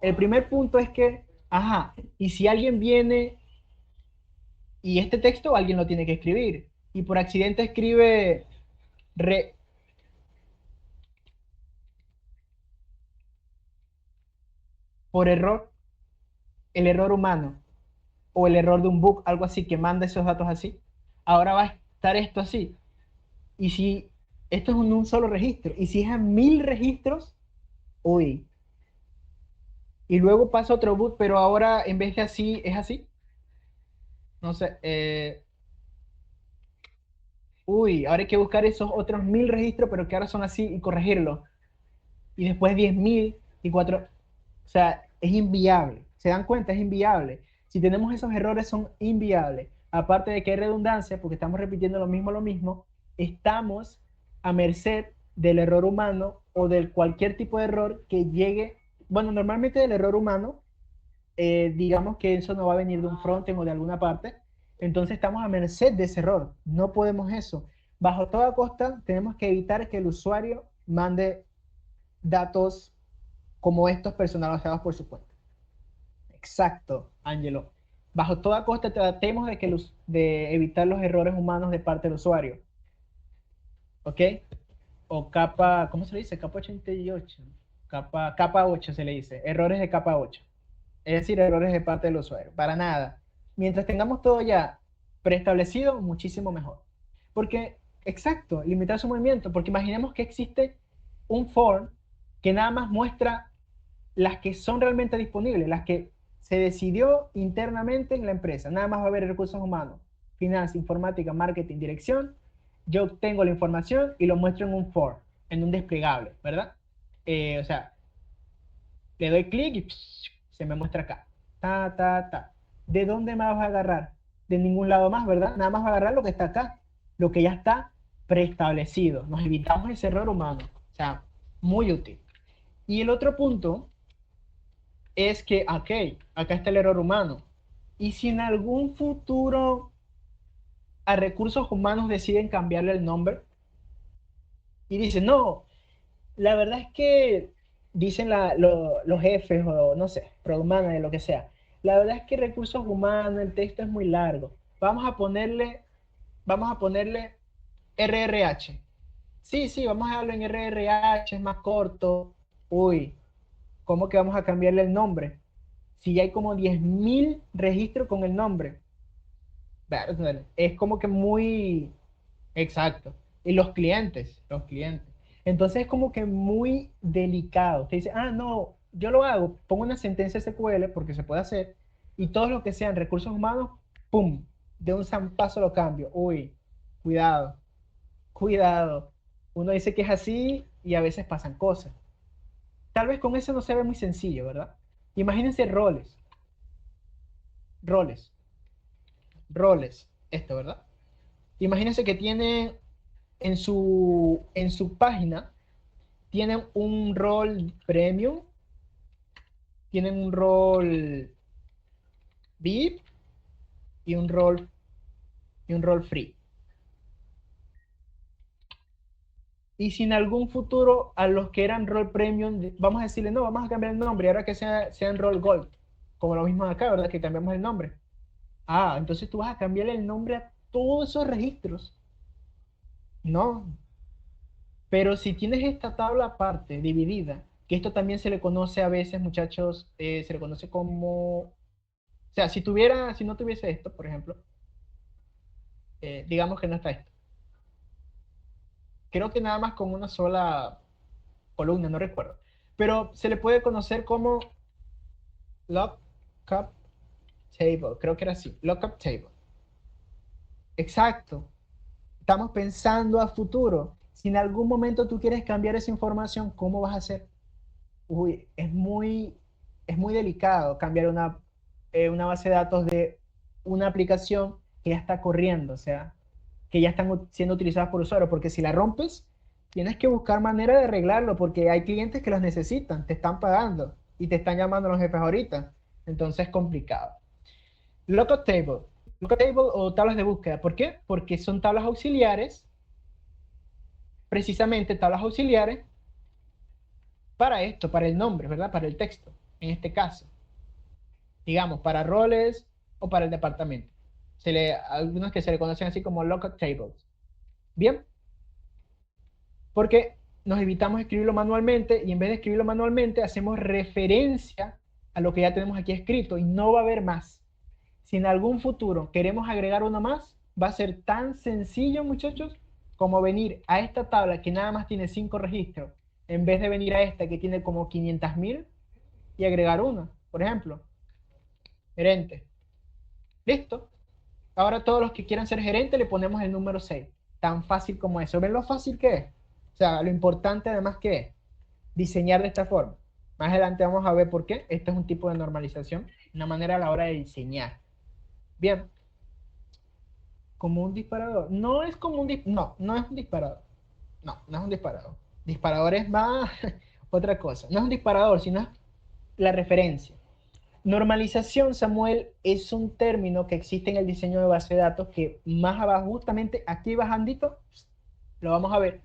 Speaker 1: El primer punto es que, ajá, y si alguien viene y este texto alguien lo tiene que escribir, y por accidente escribe re, por error, el error humano, o el error de un bug, algo así, que manda esos datos así, ahora va a estar esto así. Y si esto es un solo registro, y si es a 1000 registros, uy, y luego pasa otro boot, pero ahora en vez de así, es así. No sé, uy, ahora hay que buscar esos otros 1000 registros, pero que ahora son así y corregirlos. Y después 10.000 y 4. O sea, es inviable. ¿Se dan cuenta? Es inviable. Si tenemos esos errores, son inviables. Aparte de que hay redundancia, porque estamos repitiendo lo mismo, estamos a merced del error humano o de cualquier tipo de error que llegue. Bueno, normalmente del error humano, digamos que eso no va a venir de un frontend o de alguna parte, entonces estamos a merced de ese error. No podemos eso. Bajo toda costa, tenemos que evitar que el usuario mande datos como estos personalizados por su cuenta. Exacto, Angelo. Bajo toda costa tratemos de evitar los errores humanos de parte del usuario. ¿Ok? O capa, ¿cómo se le dice? Capa 88. Capa 8 se le dice. Errores de capa 8. Es decir, errores de parte del usuario. Para nada. Mientras tengamos todo ya preestablecido, muchísimo mejor. Porque, exacto, limitar su movimiento. Porque imaginemos que existe un form que nada más muestra las que son realmente disponibles, las que se decidió internamente en la empresa. Nada más va a haber recursos humanos, finanzas, informática, marketing, dirección. Yo obtengo la información y lo muestro en un form, en un desplegable, ¿verdad? O sea, le doy clic y se me muestra acá. Ta, ta, ta. ¿De dónde me vas a agarrar? De ningún lado más, ¿verdad? Nada más va a agarrar lo que está acá, lo que ya está preestablecido. Nos evitamos ese error humano. O sea, muy útil. Y el otro punto es que, ok, acá está el error humano. Y si en algún futuro a recursos humanos deciden cambiarle el nombre y dicen, no, la verdad es que dicen los jefes o no sé, product manager, lo que sea, la verdad es que recursos humanos, el texto es muy largo. Vamos a ponerle RRH. Sí, sí, vamos a darlo en RRH, es más corto. Uy, ¿cómo que vamos a cambiarle el nombre? Si ya hay como 10.000 registros con el nombre. Es como que muy exacto. Y los clientes. Entonces es como que muy delicado. Usted dice, ah, no, yo lo hago, pongo una sentencia SQL porque se puede hacer, y todo lo que sean recursos humanos, ¡pum! De un zampazo lo cambio. Uy, cuidado, cuidado. Uno dice que es así y a veces pasan cosas. Tal vez con eso no se ve muy sencillo, ¿verdad? Imagínense roles, roles, esto, ¿verdad? Imagínense que tiene en su página, tienen un rol premium, tienen un rol VIP y un rol free. Y si en algún futuro a los que eran rol premium, vamos a decirle, no, vamos a cambiar el nombre, ahora que sean rol gold, como lo mismo acá, ¿verdad? Que cambiamos el nombre. Ah, entonces tú vas a cambiar el nombre a todos esos registros. No, pero si tienes esta tabla aparte, dividida, que esto también se le conoce a veces, muchachos, se le conoce como, o sea, si no tuviese esto, por ejemplo, digamos que no está esto. Creo que nada más con una sola columna, no recuerdo. Pero se le puede conocer como lookup table, creo que era así, lookup table. Exacto. Estamos pensando a futuro. Si en algún momento tú quieres cambiar esa información, ¿cómo vas a hacer? Uy, es muy delicado cambiar una base de datos de una aplicación que ya está corriendo, o sea, que ya están siendo utilizadas por usuarios, porque si la rompes, tienes que buscar manera de arreglarlo, porque hay clientes que los necesitan, te están pagando y te están llamando los jefes ahorita, entonces es complicado. Lookup table, lookup table o tablas de búsqueda, ¿por qué? Porque son tablas auxiliares, precisamente tablas auxiliares para esto, para el nombre, ¿verdad? Para el texto, en este caso. Digamos, para roles o para el departamento. Algunos que se le conocen así como lookup tables. Bien, porque nos evitamos escribirlo manualmente y en vez de escribirlo manualmente hacemos referencia a lo que ya tenemos aquí escrito y no va a haber más. Si en algún futuro queremos agregar uno más, va a ser tan sencillo, muchachos, como venir a esta tabla que nada más tiene 5 registros, en vez de venir a esta que tiene como 500.000 y agregar una, por ejemplo, gerente. Listo. Ahora todos los que quieran ser gerente le ponemos el número 6. Tan fácil como eso. ¿Ven lo fácil que es? O sea, lo importante además que es diseñar de esta forma. Más adelante vamos a ver por qué. Esto es un tipo de normalización, una manera a la hora de diseñar. Bien, como un disparador. No es como no es un disparador. No, no es un disparador. Disparador es más otra cosa. No es un disparador, sino es la referencia. Normalización, Samuel, es un término que existe en el diseño de base de datos que más abajo, justamente aquí bajandito, lo vamos a ver.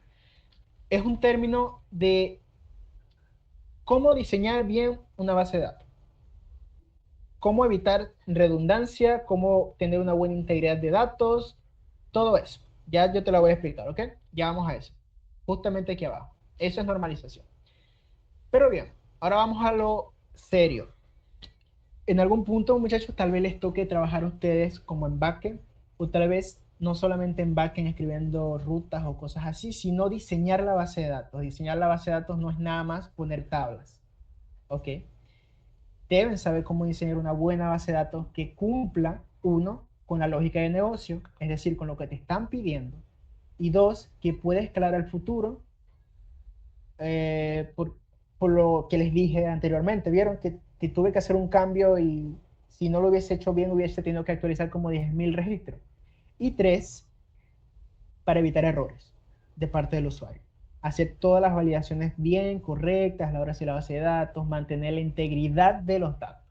Speaker 1: Es un término de cómo diseñar bien una base de datos, cómo evitar redundancia, cómo tener una buena integridad de datos, todo eso. Ya yo te lo voy a explicar, ¿ok? Ya vamos a eso. Justamente aquí abajo. Eso es normalización. Pero bien, ahora vamos a lo serio. En algún punto, muchachos, tal vez les toque trabajar a ustedes como en backend, o tal vez no solamente en backend escribiendo rutas o cosas así, sino diseñar la base de datos. Diseñar la base de datos no es nada más poner tablas, ¿ok? Deben saber cómo diseñar una buena base de datos que cumpla, uno, con la lógica de negocio, es decir, con lo que te están pidiendo, y dos, que pueda escalar al futuro por lo que les dije anteriormente. Vieron que tuve que hacer un cambio y si no lo hubiese hecho bien hubiese tenido que actualizar como 10.000 registros. Y tres, para evitar errores de parte del usuario. Hacer todas las validaciones bien, correctas, a la hora de hacer la base de datos, mantener la integridad de los datos.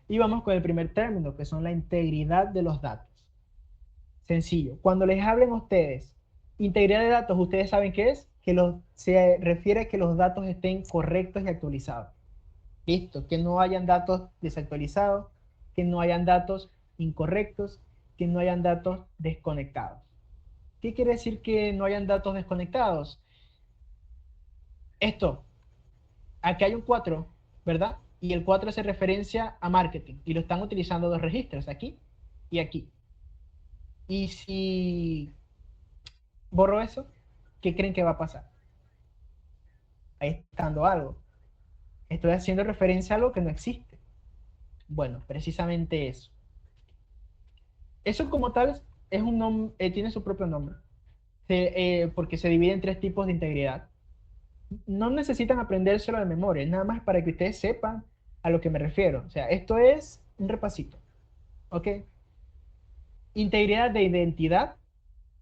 Speaker 1: Y vamos con el primer término, que son la integridad de los datos. Sencillo. Cuando les hablen a ustedes integridad de datos, ustedes saben qué es, se refiere a que los datos estén correctos y actualizados. Listo, que no hayan datos desactualizados, que no hayan datos incorrectos, que no hayan datos desconectados. ¿Qué quiere decir que no hayan datos desconectados? Esto, aquí hay un 4, ¿verdad? Y el 4 hace referencia a marketing y lo están utilizando dos registros, aquí y aquí. Y si borro eso, ¿qué creen que va a pasar? Ahí está dando algo. Estoy haciendo referencia a algo que no existe. Bueno, precisamente eso. Eso como tal es tiene su propio nombre, porque se divide en tres tipos de integridad. No necesitan aprendérselo de memoria, es nada más para que ustedes sepan a lo que me refiero. O sea, esto es un repasito, ¿ok? Integridad de identidad,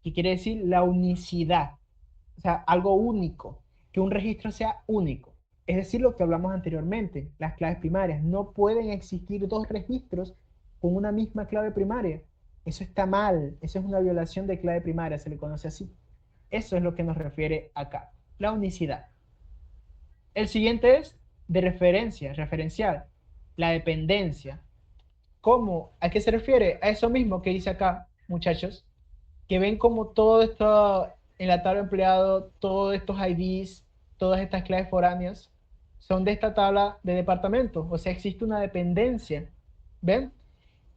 Speaker 1: que quiere decir la unicidad, o sea, algo único, que un registro sea único. Es decir, lo que hablamos anteriormente, las claves primarias. No pueden existir dos registros con una misma clave primaria. Eso está mal, eso es una violación de clave primaria, se le conoce así. Eso es lo que nos refiere acá, la unicidad. El siguiente es de referencia, referencial, la dependencia. ¿Cómo? ¿A qué se refiere? A eso mismo que dice acá, muchachos, que ven como todo esto en la tabla de empleado, todos estos IDs, todas estas claves foráneas, son de esta tabla de departamento. O sea, existe una dependencia. ¿Ven?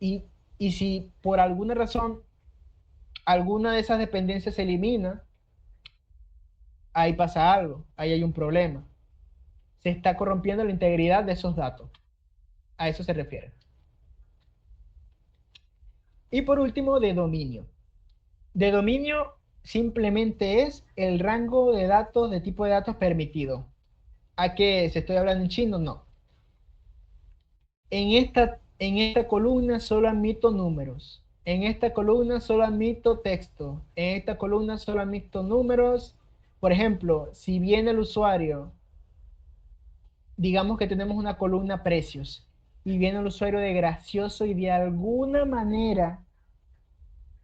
Speaker 1: Y, y si por alguna razón alguna de esas dependencias se elimina, ahí pasa algo, ahí hay un problema. Se está corrompiendo la integridad de esos datos. A eso se refiere. Y por último, de dominio. De dominio simplemente es el rango de datos, de tipo de datos permitido. ¿A qué se estoy hablando en chino? No. En esta columna solo admito números. En esta columna solo admito texto. En esta columna solo admito números. Por ejemplo, si viene el usuario, digamos que tenemos una columna precios, y viene el usuario de gracioso y de alguna manera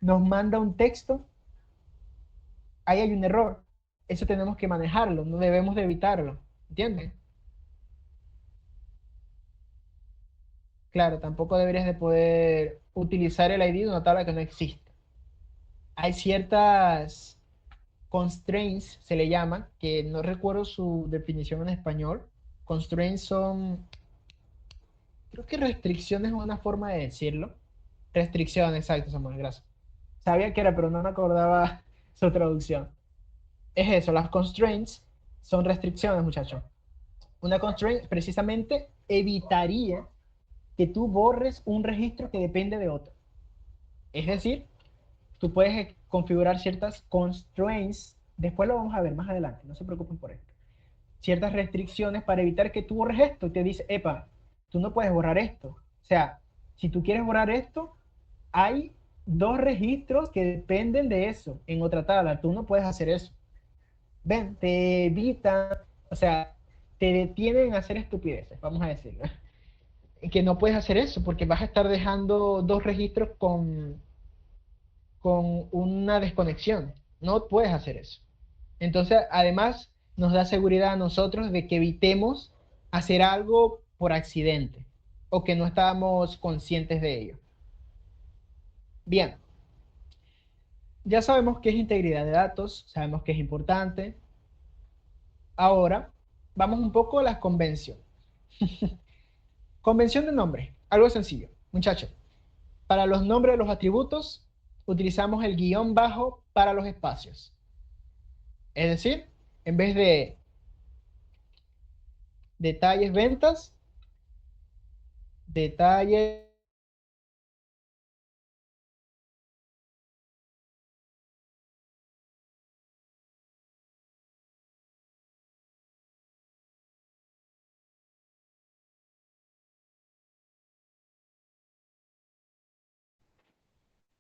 Speaker 1: nos manda un texto, ahí hay un error. Eso tenemos que manejarlo, no debemos de evitarlo. ¿Entienden? Claro, tampoco deberías de poder utilizar el ID de una tabla que no existe. Hay ciertas constraints, se le llama, que no recuerdo su definición en español. Constraints son, creo que restricciones es una forma de decirlo. Restricciones, exacto, Samuel, gracias. Sabía que era, pero no me acordaba su traducción. Es eso, las constraints son restricciones, muchachos. Una constraint precisamente evitaría que tú borres un registro que depende de otro. Es decir, tú puedes configurar ciertas constraints, después lo vamos a ver más adelante, no se preocupen por esto. Ciertas restricciones para evitar que tú borres esto. Te dice, epa, tú no puedes borrar esto. O sea, si tú quieres borrar esto, hay dos registros que dependen de eso en otra tabla. Tú no puedes hacer eso. Ven, te evitan, o sea, te detienen a hacer estupideces, vamos a decirlo. Que no puedes hacer eso porque vas a estar dejando dos registros con una desconexión. No puedes hacer eso. Entonces, además, nos da seguridad a nosotros de que evitemos hacer algo por accidente o que no estábamos conscientes de ello. Bien, ya sabemos qué es integridad de datos, sabemos que es importante. Ahora, vamos un poco a las convenciones. Convención de nombre, algo sencillo. Muchachos, para los nombres de los atributos, utilizamos el guión bajo para los espacios. Es decir, en vez de detalles ventas, detalles.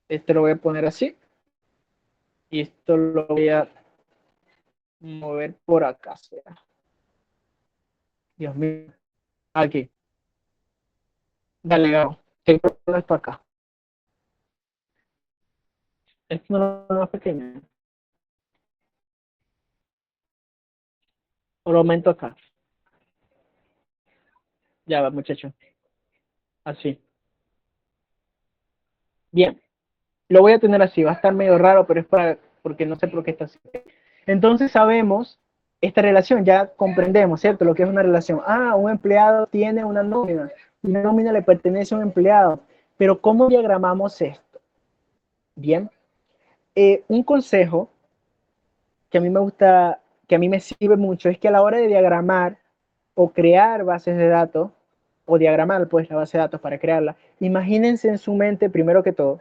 Speaker 1: Este lo voy a poner así y esto lo voy a mover por acá. ¿Será? Dios mío. Aquí. Dale, Gabo. ¿Qué es para acá? Esto no es más pequeño. O lo aumento acá. Ya va, muchacho. Así. Bien. Lo voy a tener así. Va a estar medio raro, pero es porque no sé por qué está así. Entonces sabemos esta relación, ya comprendemos, ¿cierto? Lo que es una relación. Ah, un empleado tiene una nómina y una nómina le pertenece a un empleado. Pero ¿cómo diagramamos esto? Bien. Un consejo que a mí me gusta, que a mí me sirve mucho, es que a la hora de diagramar o crear bases de datos o diagramar pues la base de datos para crearla, imagínense en su mente primero que todo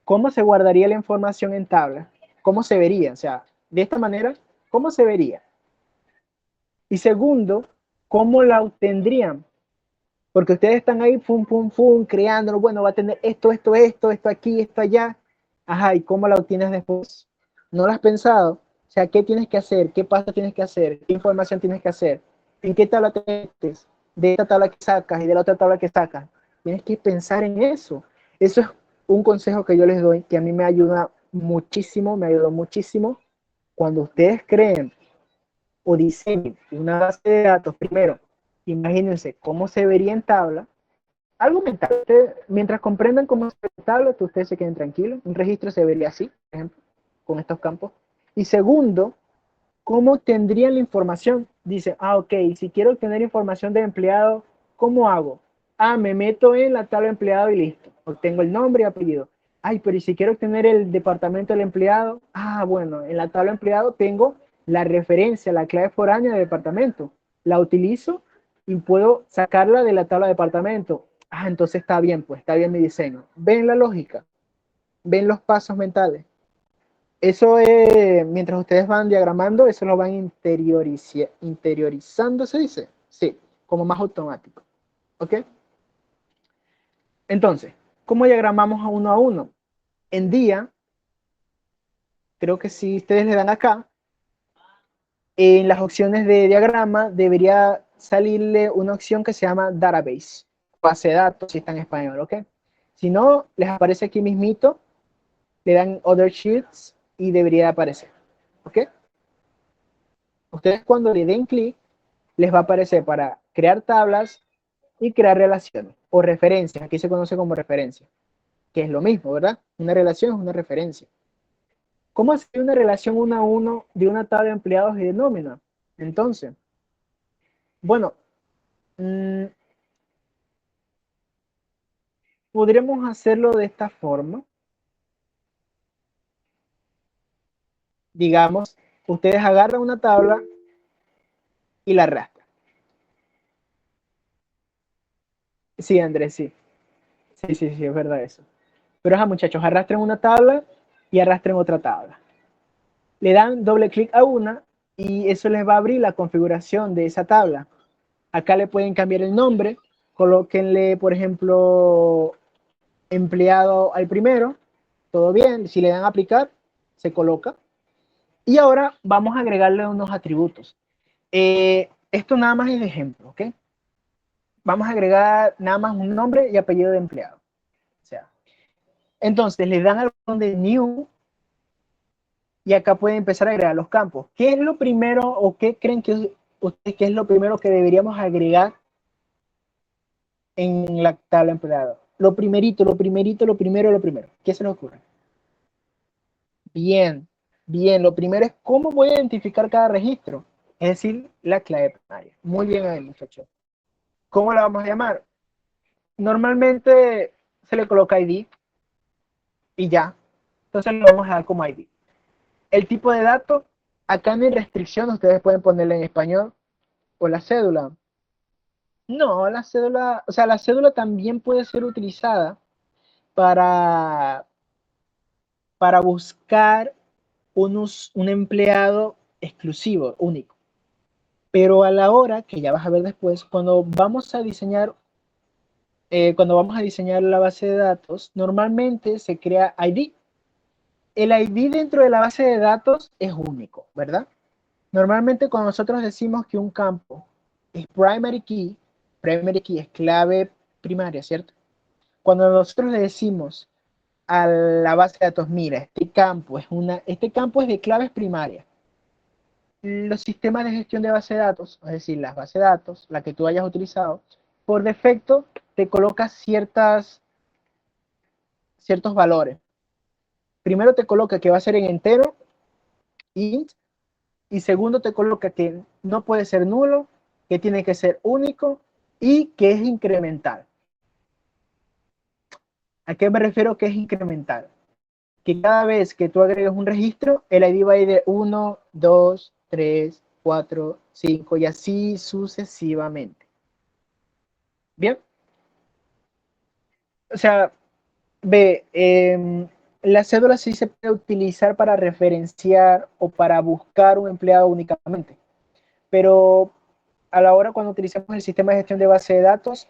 Speaker 1: cómo se guardaría la información en tabla, cómo se vería, o sea, de esta manera, cómo se vería. Y segundo, cómo la obtendrían, porque ustedes están ahí, pum, pum, pum, creándolo, bueno, va a tener esto aquí, esto allá, ajá, ¿y cómo la obtienes después? ¿No lo has pensado? O sea, ¿qué tienes que hacer? ¿Qué paso tienes que hacer? ¿Qué información tienes que hacer? ¿En qué tabla te metes? De esta tabla que sacas y de la otra tabla que sacas. Tienes que pensar en eso. Eso es un consejo que yo les doy, que a mí me ayuda muchísimo, me ayudó muchísimo. Cuando ustedes creen o diseñen una base de datos, primero, imagínense cómo se vería en tabla, algo mental. Mientras comprendan cómo se ve en tabla, ustedes se queden tranquilos. Un registro se vería así, por ejemplo, con estos campos. Y segundo, ¿cómo tendrían la información? Dice, ok, si quiero obtener información de empleado, ¿cómo hago? Me meto en la tabla de empleado y listo. Obtengo el nombre y apellido. Pero ¿y si quiero obtener el departamento del empleado? Bueno, en la tabla de empleado tengo la referencia, la clave foránea del departamento. La utilizo y puedo sacarla de la tabla de departamento. Entonces está bien, pues está bien mi diseño. ¿Ven la lógica? ¿Ven los pasos mentales? Eso es, mientras ustedes van diagramando, eso lo van interiorizando, ¿se dice? Sí, como más automático. ¿Ok? Entonces, ¿cómo diagramamos a uno? En día, creo que si ustedes le dan acá, en las opciones de diagrama debería salirle una opción que se llama Database, base de datos, si está en español, ¿ok? Si no, les aparece aquí mismito, le dan Other Sheets y debería aparecer, ¿ok? Ustedes cuando le den clic, les va a aparecer para crear tablas y crear relaciones o referencias. Aquí se conoce como referencia, que es lo mismo, ¿verdad? Una relación es una referencia. ¿Cómo hacer una relación uno a uno de una tabla de empleados y de nómina? Entonces, bueno, mmm, podríamos hacerlo de esta forma. Digamos, ustedes agarran una tabla y la arrastran. Sí, Andrés, sí. Sí, es verdad eso. Pero muchachos, arrastren una tabla y arrastren otra tabla. Le dan doble clic a una y eso les va a abrir la configuración de esa tabla. Acá le pueden cambiar el nombre, colóquenle, por ejemplo, empleado al primero, todo bien, si le dan a aplicar, se coloca. Y ahora vamos a agregarle unos atributos. Esto nada más es de ejemplo, ¿ok? Vamos a agregar nada más un nombre y apellido de empleado. O sea, entonces le dan al botón de New y acá pueden empezar a agregar los campos. ¿Qué es lo primero o qué creen que ustedes que es lo primero que deberíamos agregar en la tabla empleado? Lo primero. ¿Qué se les ocurre? Bien, bien. Lo primero es cómo voy a identificar cada registro. Es decir, la clave primaria. Muy bien ahí, muchachos. ¿Cómo la vamos a llamar? Normalmente se le coloca ID y ya. Entonces lo vamos a dar como ID. El tipo de datos, acá no hay restricción, ustedes pueden ponerle en español o la cédula. No, la cédula, o sea, la cédula también puede ser utilizada para, para buscar un empleado exclusivo, único. Pero a la hora, que ya vas a ver después, cuando vamos a diseñar la base de datos, normalmente se crea ID. El ID dentro de la base de datos es único, ¿verdad? Normalmente cuando nosotros decimos que un campo es primary key es clave primaria, ¿cierto? Cuando nosotros le decimos a la base de datos, mira, este campo es de claves primarias. Los sistemas de gestión de base de datos, es decir, las bases de datos, la que tú hayas utilizado, por defecto te coloca ciertos valores. Primero te coloca que va a ser en entero, int, y segundo te coloca que no puede ser nulo, que tiene que ser único y que es incremental. ¿A qué me refiero que es incremental? Que cada vez que tú agregas un registro, el ID va a ir de 1, 2, 3, 4, 5 y así sucesivamente. Bien. O sea, ve, la cédula sí se puede utilizar para referenciar o para buscar un empleado únicamente, pero a la hora cuando utilicemos el sistema de gestión de base de datos,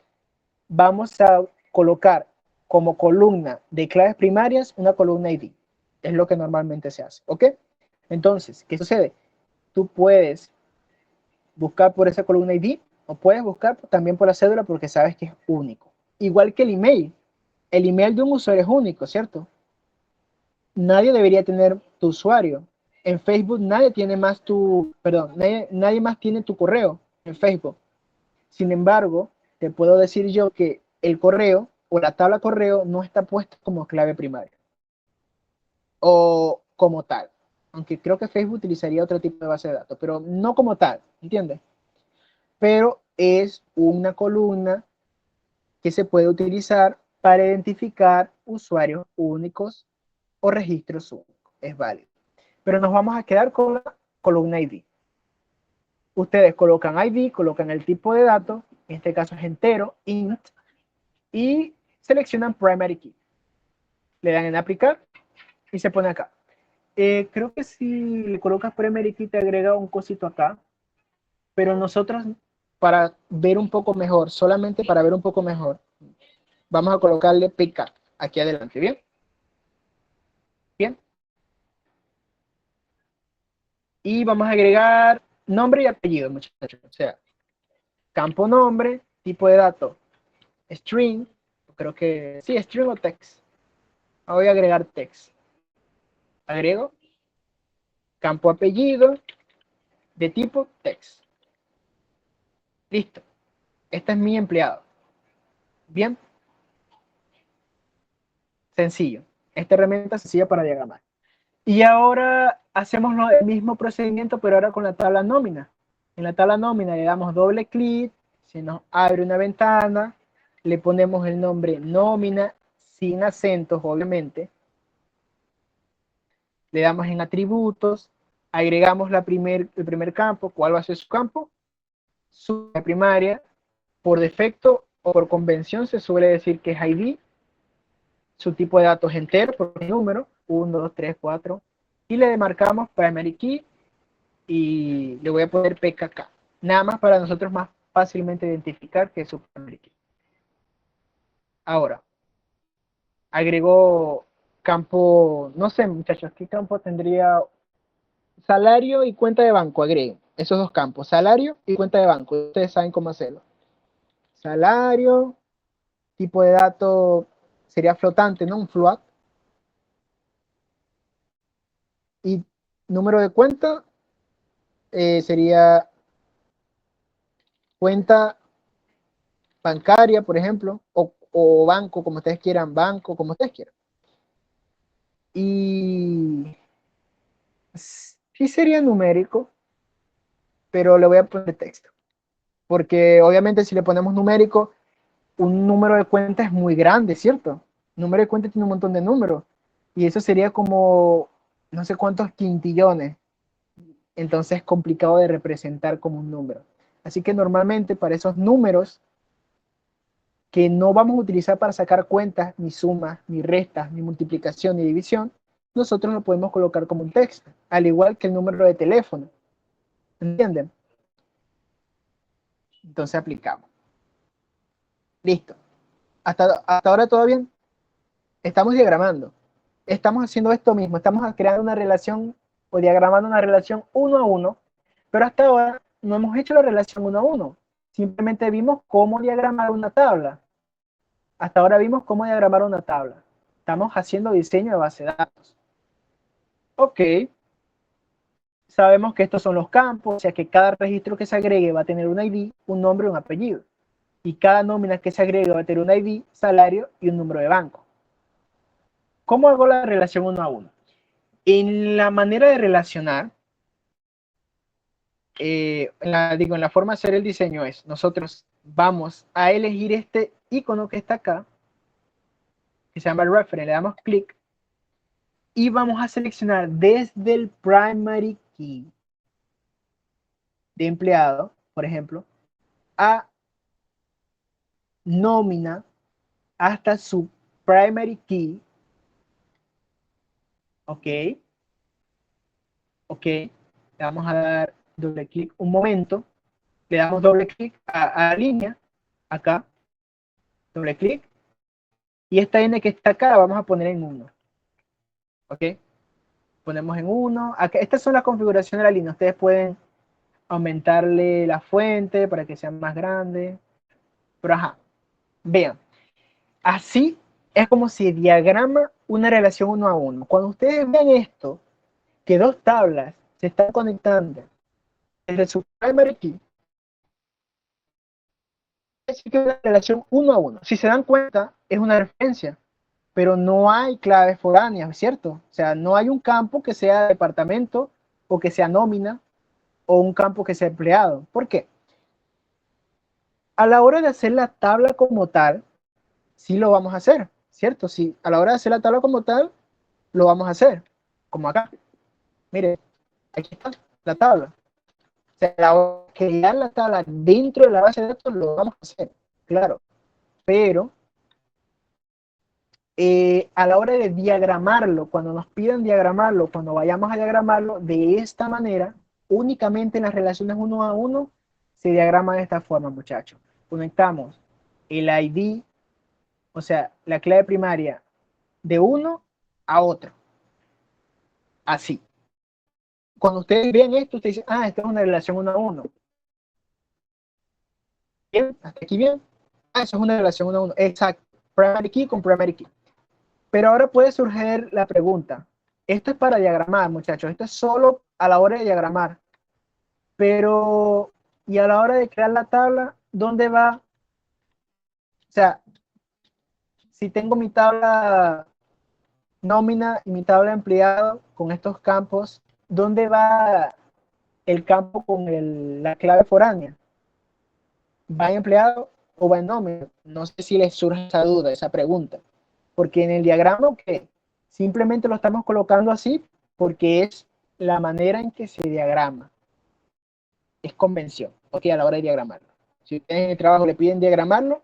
Speaker 1: vamos a colocar como columna de claves primarias una columna ID. Es lo que normalmente se hace, ¿ok? Entonces, ¿qué sucede? Tú puedes buscar por esa columna ID o puedes buscar también por la cédula porque sabes que es único. Igual que el email. El email de un usuario es único, ¿cierto? Nadie debería tener tu usuario. En Facebook nadie tiene más tu, perdón, nadie más tiene tu correo en Facebook. Sin embargo, te puedo decir yo que el correo o la tabla correo no está puesta como clave primaria o como tal. Aunque creo que Facebook utilizaría otro tipo de base de datos, pero no como tal, ¿entiendes? Pero es una columna que se puede utilizar para identificar usuarios únicos o registros únicos. Es válido. Pero nos vamos a quedar con la columna ID. Ustedes colocan ID, colocan el tipo de datos, en este caso es entero, int, y seleccionan primary key. Le dan en aplicar y se pone acá. Creo que si le colocas primary key te agrega un cosito acá, pero nosotros para ver un poco mejor, solamente para ver un poco mejor, vamos a colocarle pick aquí adelante, ¿bien? Bien. Y vamos a agregar nombre y apellido, muchachos. O sea, campo nombre, tipo de datos, string, creo que sí, string o text. Voy a agregar text. Agrego campo apellido de tipo text. Listo. Este es mi empleado. Bien, sencillo. Esta herramienta sencilla para diagramar. Y ahora hacemos el mismo procedimiento, pero ahora con la tabla nómina. En la tabla nómina le damos doble clic, se nos abre una ventana, le ponemos el nombre nómina, sin acentos, obviamente. Le damos en atributos, agregamos el primer campo. ¿Cuál va a ser su campo? Su primaria. Por defecto o por convención se suele decir que es ID. Su tipo de datos entero, por número, 1, 2, 3, 4. Y le demarcamos primary key y le voy a poner PKK. Nada más para nosotros más fácilmente identificar que es su primary key. Ahora, agregó campo, no sé muchachos, ¿qué campo tendría? Salario y cuenta de banco, agreguen esos dos campos, salario y cuenta de banco. Ustedes saben cómo hacerlo. Salario, tipo de dato sería flotante, ¿no? Un float. Y número de cuenta sería cuenta bancaria, por ejemplo, o banco, como ustedes quieran, banco, como ustedes quieran. Y sí sería numérico, pero le voy a poner texto. Porque obviamente si le ponemos numérico, un número de cuenta es muy grande, ¿cierto? Un número de cuenta tiene un montón de números. Y eso sería como no sé cuántos quintillones. Entonces es complicado de representar como un número. Así que normalmente para esos números que no vamos a utilizar para sacar cuentas, ni sumas, ni restas, ni multiplicación, ni división, nosotros lo podemos colocar como un texto, al igual que el número de teléfono. ¿Entienden? Entonces aplicamos. Listo. Hasta ahora todo bien. Estamos diagramando. Estamos haciendo esto mismo. Estamos creando una relación o diagramando una relación uno a uno, pero hasta ahora no hemos hecho la relación uno a uno. Simplemente vimos cómo diagramar una tabla. Hasta ahora vimos cómo diagramar una tabla. Estamos haciendo diseño de base de datos. Ok, sabemos que estos son los campos, o sea que cada registro que se agregue va a tener un ID, un nombre y un apellido. Y cada nómina que se agregue va a tener un ID, salario y un número de banco. ¿Cómo hago la relación uno a uno? En la manera de relacionar, en la forma de hacer el diseño es, nosotros vamos a elegir este icono que está acá, que se llama reference, le damos clic y vamos a seleccionar desde el primary key de empleado, por ejemplo, a nómina hasta su primary key, ok, ok, le vamos a dar doble clic un momento, le damos doble clic a la línea, acá, doble clic, y esta n que está acá la vamos a poner en 1, ok, ponemos en 1, acá, estas son las configuraciones de la línea, ustedes pueden aumentarle la fuente para que sea más grande, pero ajá, vean, así es como se diagrama una relación uno a uno. Cuando ustedes ven esto, que dos tablas se están conectando desde su primary key, es que es una relación uno a uno. Si se dan cuenta, es una referencia, pero no hay claves foráneas, ¿cierto? O sea, no hay un campo que sea departamento o que sea nómina o un campo que sea empleado. ¿Por qué? A la hora de hacer la tabla como tal, sí lo vamos a hacer, ¿cierto? Sí, a la hora de hacer la tabla como tal, lo vamos a hacer, como acá. Mire, aquí está la tabla. O sea, la hora de crear la tabla dentro de la base de datos lo vamos a hacer, claro. Pero a la hora de diagramarlo, cuando nos pidan diagramarlo, cuando vayamos a diagramarlo de esta manera, únicamente en las relaciones uno a uno se diagrama de esta forma, muchachos. Conectamos el ID, o sea, la clave primaria de uno a otro. Así. Cuando ustedes ven esto, ustedes dicen, ah, esta es una relación uno a uno. Bien, hasta aquí bien. Ah, eso es una relación uno a uno. Exacto. Primary key con primary key. Pero ahora puede surgir la pregunta. Esto es para diagramar, muchachos. Esto es solo a la hora de diagramar. Pero, y a la hora de crear la tabla, ¿dónde va? O sea, si tengo mi tabla nómina y mi tabla empleado con estos campos, ¿dónde va el campo con la clave foránea? ¿Va en empleado o va en nómina? No sé si les surge esa duda, esa pregunta. Porque en el diagrama, que simplemente lo estamos colocando así porque es la manera en que se diagrama. Es convención, ok, a la hora de diagramarlo. Si ustedes en el trabajo le piden diagramarlo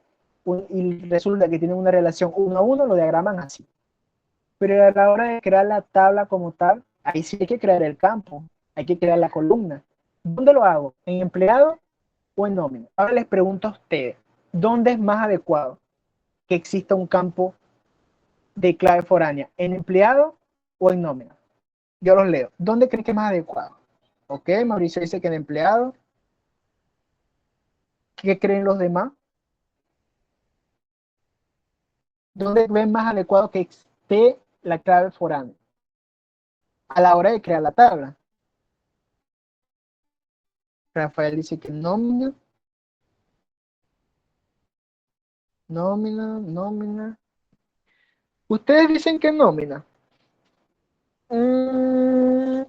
Speaker 1: y resulta que tienen una relación uno a uno, lo diagraman así. Pero a la hora de crear la tabla como tal, ahí sí hay que crear el campo, hay que crear la columna. ¿Dónde lo hago? ¿En empleado o en nómina? Ahora les pregunto a ustedes, ¿dónde es más adecuado que exista un campo de clave foránea? ¿En empleado o en nómina? Yo los leo. ¿Dónde creen que es más adecuado? Ok, Mauricio dice que en empleado. ¿Qué creen los demás? ¿Dónde ven más adecuado que esté la clave foránea? A la hora de crear la tabla. Rafael dice que nómina, nómina, nómina. Ustedes dicen que nómina. Mm,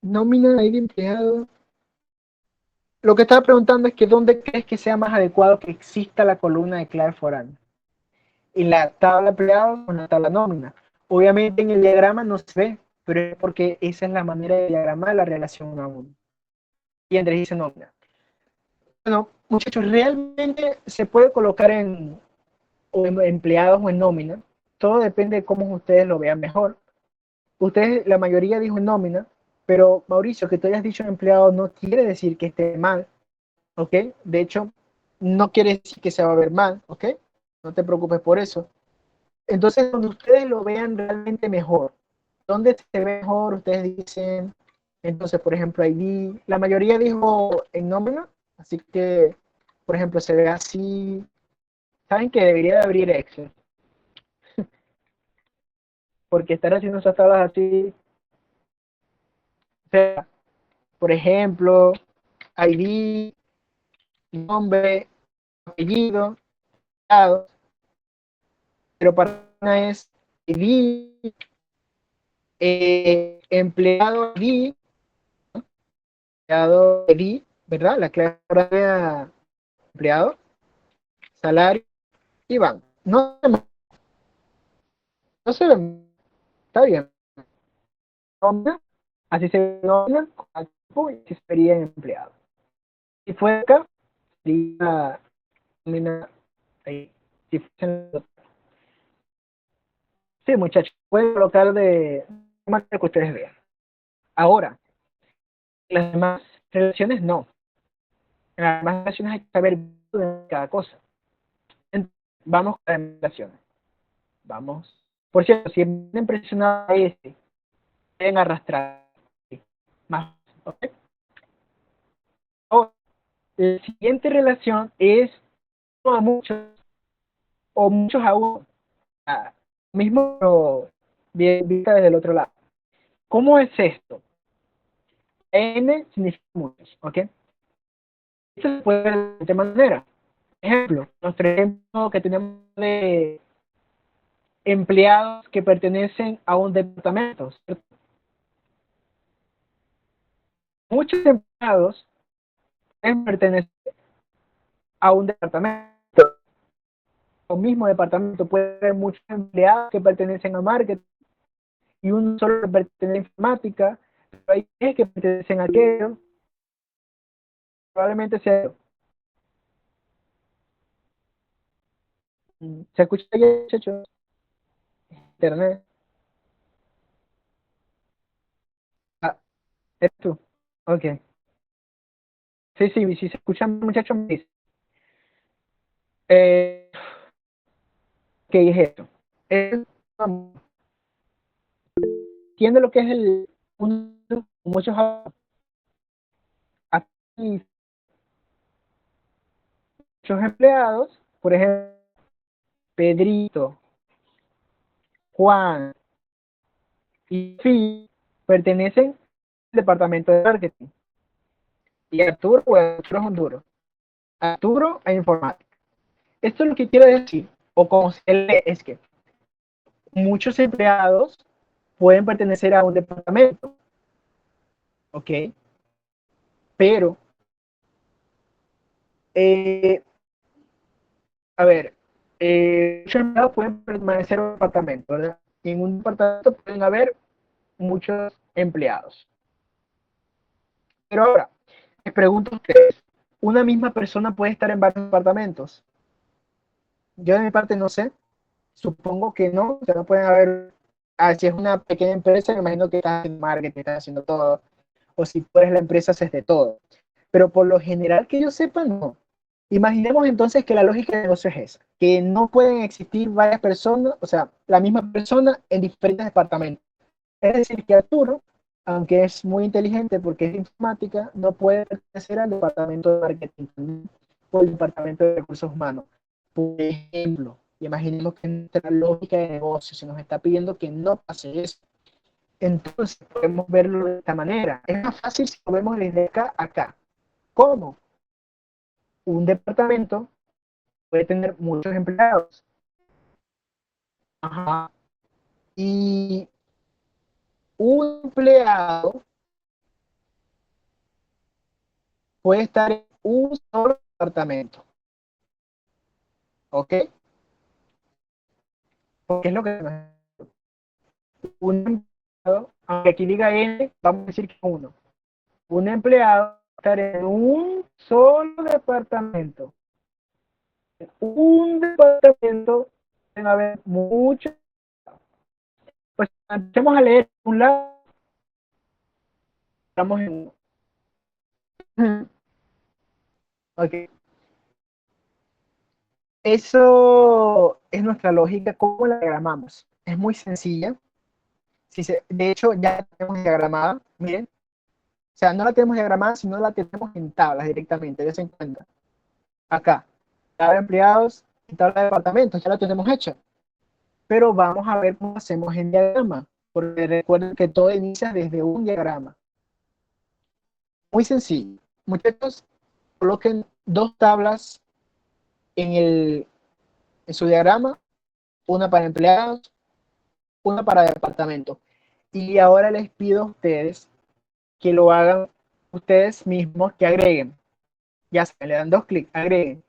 Speaker 1: nómina ahí de empleado. Lo que estaba preguntando es que dónde crees que sea más adecuado que exista la columna de clave foránea. En la tabla empleado o en la tabla nómina. Obviamente en el diagrama no se ve, pero es porque esa es la manera de diagramar la relación uno a uno. Y Andrés dice nómina. Bueno, muchachos, realmente se puede colocar o en empleados o en nómina. Todo depende de cómo ustedes lo vean mejor. Ustedes, la mayoría dijo en nómina, pero Mauricio, que tú hayas dicho en empleado no quiere decir que esté mal, ¿ok? De hecho, no quiere decir que se va a ver mal, ¿ok? No te preocupes por eso. Entonces, donde ustedes lo vean realmente mejor, ¿dónde se ve mejor? Ustedes dicen, entonces, por ejemplo, ID, la mayoría dijo en nómina, así que, por ejemplo, se ve así. Saben que debería de abrir Excel, porque estar haciendo esas tablas así, o sea, por ejemplo, ID, nombre, apellido, estado, pero para una es ID, empleado ID, empleado ID, ¿verdad? La clave de empleado, salario y banco. No, no se ve, está bien. Nombre,
Speaker 2: Así se ve en nómina, con el tiempo, y así se vería en empleado. Si fuera acá, sería nómina ahí. Si fuese sí, muchachos, pueden colocar de manera que ustedes vean. Ahora, las demás relaciones no. En las demás relaciones hay que saber de cada cosa. Entonces, vamos con las relaciones. Vamos. Por cierto, si vienen presionados a este, pueden arrastrar más. ¿Ok? Ahora, la siguiente relación es uno a muchos o muchos a uno. Ah, mismo, pero vista desde el otro lado. ¿Cómo es esto? N significa muchos, ¿ok? Esto se puede ver de diferentes maneras. Ejemplo, nuestro ejemplo que tenemos de empleados que pertenecen a un departamento, ¿cierto? Muchos empleados pueden pertenecer a un departamento, o mismo departamento puede haber muchos empleados que pertenecen a marketing y uno solo que pertenece a informática, pero hay 10 que pertenecen a aquello, probablemente sea. ¿Se escucha bien, muchachos? Internet. Ah, ¿eres tú? Ok. Sí, sí, si se escuchan muchachos, me dicen. ¿Qué es esto? Es, entiende lo que es el muchos aquí, muchos empleados, por ejemplo, Pedrito, Juan y Fi pertenecen al departamento de marketing. Y Arturo, pues Arturo es Honduras. Arturo a informática. Esto es lo que quiero decir, o como se lee, es que muchos empleados pueden pertenecer a un departamento, ¿ok? Pero, eh, a ver, muchos empleados pueden permanecer en un departamento, ¿verdad? Y en un departamento pueden haber muchos empleados. Pero ahora, les pregunto a ustedes, ¿una misma persona puede estar en varios departamentos? Yo de mi parte no sé, supongo que no, o sea, no pueden haber, si es una pequeña empresa, me imagino que estás en marketing, estás haciendo todo, o si tú eres la empresa, haces de todo. Pero por lo general que yo sepa, no. Imaginemos entonces que la lógica de negocio es esa, que no pueden existir varias personas, o sea, la misma persona en diferentes departamentos. Es decir, que Arturo, aunque es muy inteligente porque es de informática, no puede pertenecer al departamento de marketing o al departamento de recursos humanos. Por ejemplo, imaginemos que nuestra lógica de negocio se nos está pidiendo que no pase eso. Entonces podemos verlo de esta manera. Es más fácil si lo vemos desde acá a acá. ¿Cómo? Un departamento puede tener muchos empleados. Ajá. Y un empleado puede estar en un solo departamento. ¿Ok? Porque es lo que un empleado, aunque aquí diga N, vamos a decir que uno. Un empleado estar en un solo departamento. En un departamento deben haber muchos. Pues empecemos a leer un lado, estamos en. Ok. Eso es nuestra lógica. ¿Cómo la diagramamos? Es muy sencilla. De hecho, ya la tenemos diagramada. Miren. O sea, no la tenemos diagramada, sino la tenemos en tablas directamente. Des en cuenta. Acá. Tabla de empleados y tabla de departamentos. Ya la tenemos hecha. Pero vamos a ver cómo hacemos en diagrama. Porque recuerden que todo inicia desde un diagrama. Muy sencillo. Muchachos, coloquen dos tablas en su diagrama. Una para empleados, una para departamento. Y ahora les pido a ustedes que lo hagan ustedes mismos, que agreguen, ya se le dan dos clics, agreguen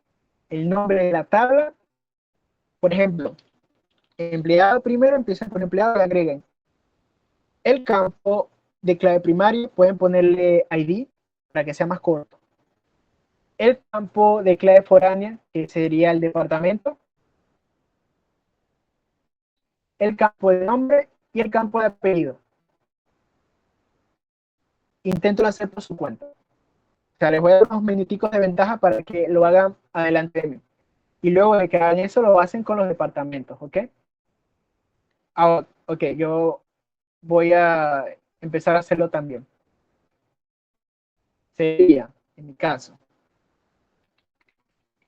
Speaker 2: el nombre de la tabla, por ejemplo, empleado primero, empiezan con empleado y agreguen el campo de clave primaria pueden ponerle ID para que sea más corto. El campo de clave foránea, que sería el departamento, el campo de nombre y el campo de apellido. Intento hacer por su cuenta. O sea, les voy a dar unos minuticos de ventaja para que lo hagan adelante de mí. Y luego de que hagan eso, lo hacen con los departamentos, ¿ok? Ahora, ok, yo voy a empezar a hacerlo también. Sería, en mi caso,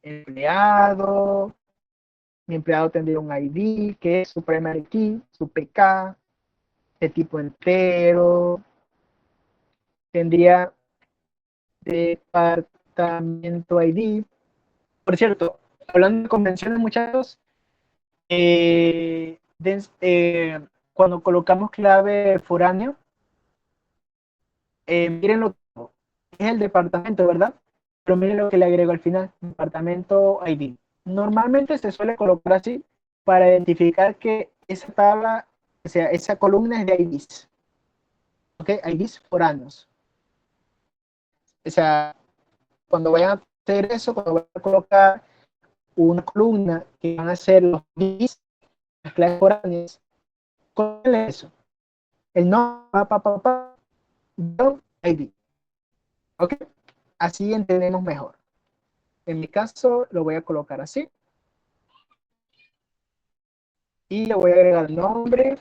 Speaker 2: empleado, mi empleado tendría un ID, que es su primary key, su PK, de tipo entero, tendría departamento ID. Por cierto, hablando de convenciones, muchachos, cuando colocamos clave foráneo, miren lo que es el departamento, ¿verdad? Pero miren lo que le agrego al final, departamento ID. Normalmente se suele colocar así para identificar que esa tabla, o sea, esa columna es de IDs. ¿Ok? IDs foráneos. O sea, cuando vayan a hacer eso, cuando vayan a colocar una columna que van a ser los IDs, las claves foráneas, ¿cuál es eso? El no, ID. ¿Ok? Así entendemos mejor. En mi caso, lo voy a colocar así. Y le voy a agregar el nombre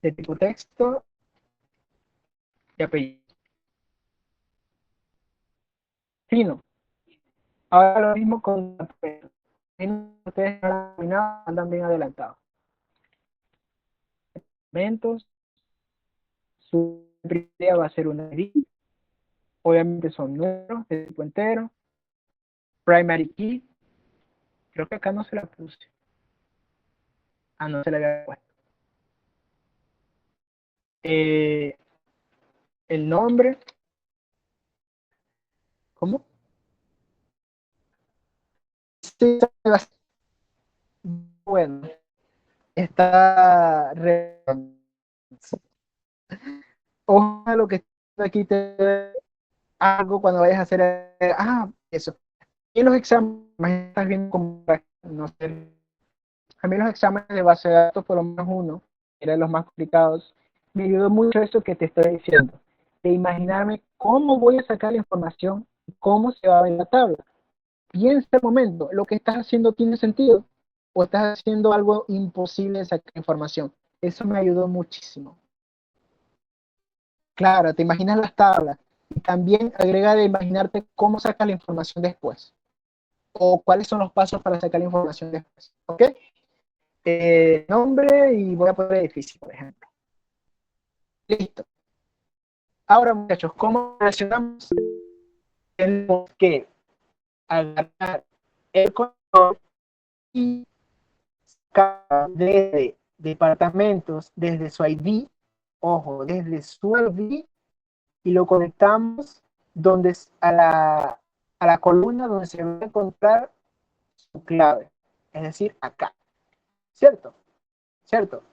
Speaker 2: de tipo texto y apellido. Fino. Ahora lo mismo con ustedes andan bien adelantados. Elementos. Su primera va a ser una ID. Obviamente son números de tipo entero. Primary key. Creo que acá no se la puse. Ah, no se la había puesto. El nombre. ¿Cómo? Sí, bueno, está ojalá lo que está aquí te algo cuando vayas a hacer eso. Y los exámenes estás viendo como no sé, a mí los exámenes de base de datos, por lo menos uno, era de los más complicados, me ayudó mucho eso que te estoy diciendo, de imaginarme cómo voy a sacar la información, cómo se va a ver la tabla. Y en este momento, lo que estás haciendo tiene sentido o estás haciendo algo imposible de sacar información. Eso me ayudó muchísimo. Claro, te imaginas las tablas y también agrega de imaginarte cómo sacas la información después o cuáles son los pasos para sacar la información después. ¿Ok? Nombre y voy a poner edificio, por ejemplo. Listo. Ahora, muchachos, ¿cómo relacionamos? Tenemos que agarrar el color y sacar desde departamentos, desde su ID, ojo, desde su ID y lo conectamos donde a la columna donde se va a encontrar su clave, es decir, acá, ¿cierto? ¿Cierto?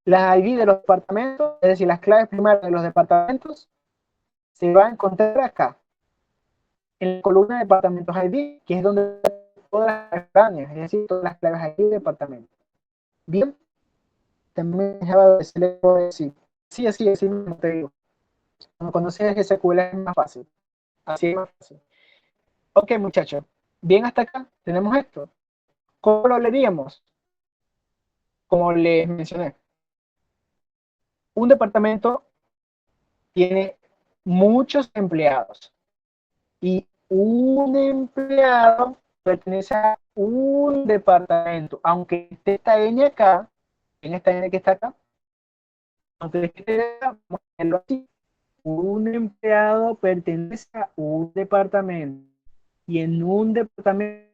Speaker 2: La ID de los departamentos, es decir, las claves primarias de los departamentos, se va a encontrar acá, en la columna de departamentos ID, que es donde todas las claves foráneas, es decir, todas las claves ID de departamento. Bien, también Java se le puede decir, sí, así, así mismo te digo. Cuando conoces SQL es más fácil, así es más fácil. Ok, muchachos, bien hasta acá, tenemos esto. ¿Cómo lo leeríamos? Como les mencioné, un departamento tiene muchos empleados y un empleado pertenece a un departamento, aunque esté esta N acá, en esta N que está acá, aunque esté acá, vamos a verlo así, un empleado pertenece a un departamento y en un departamento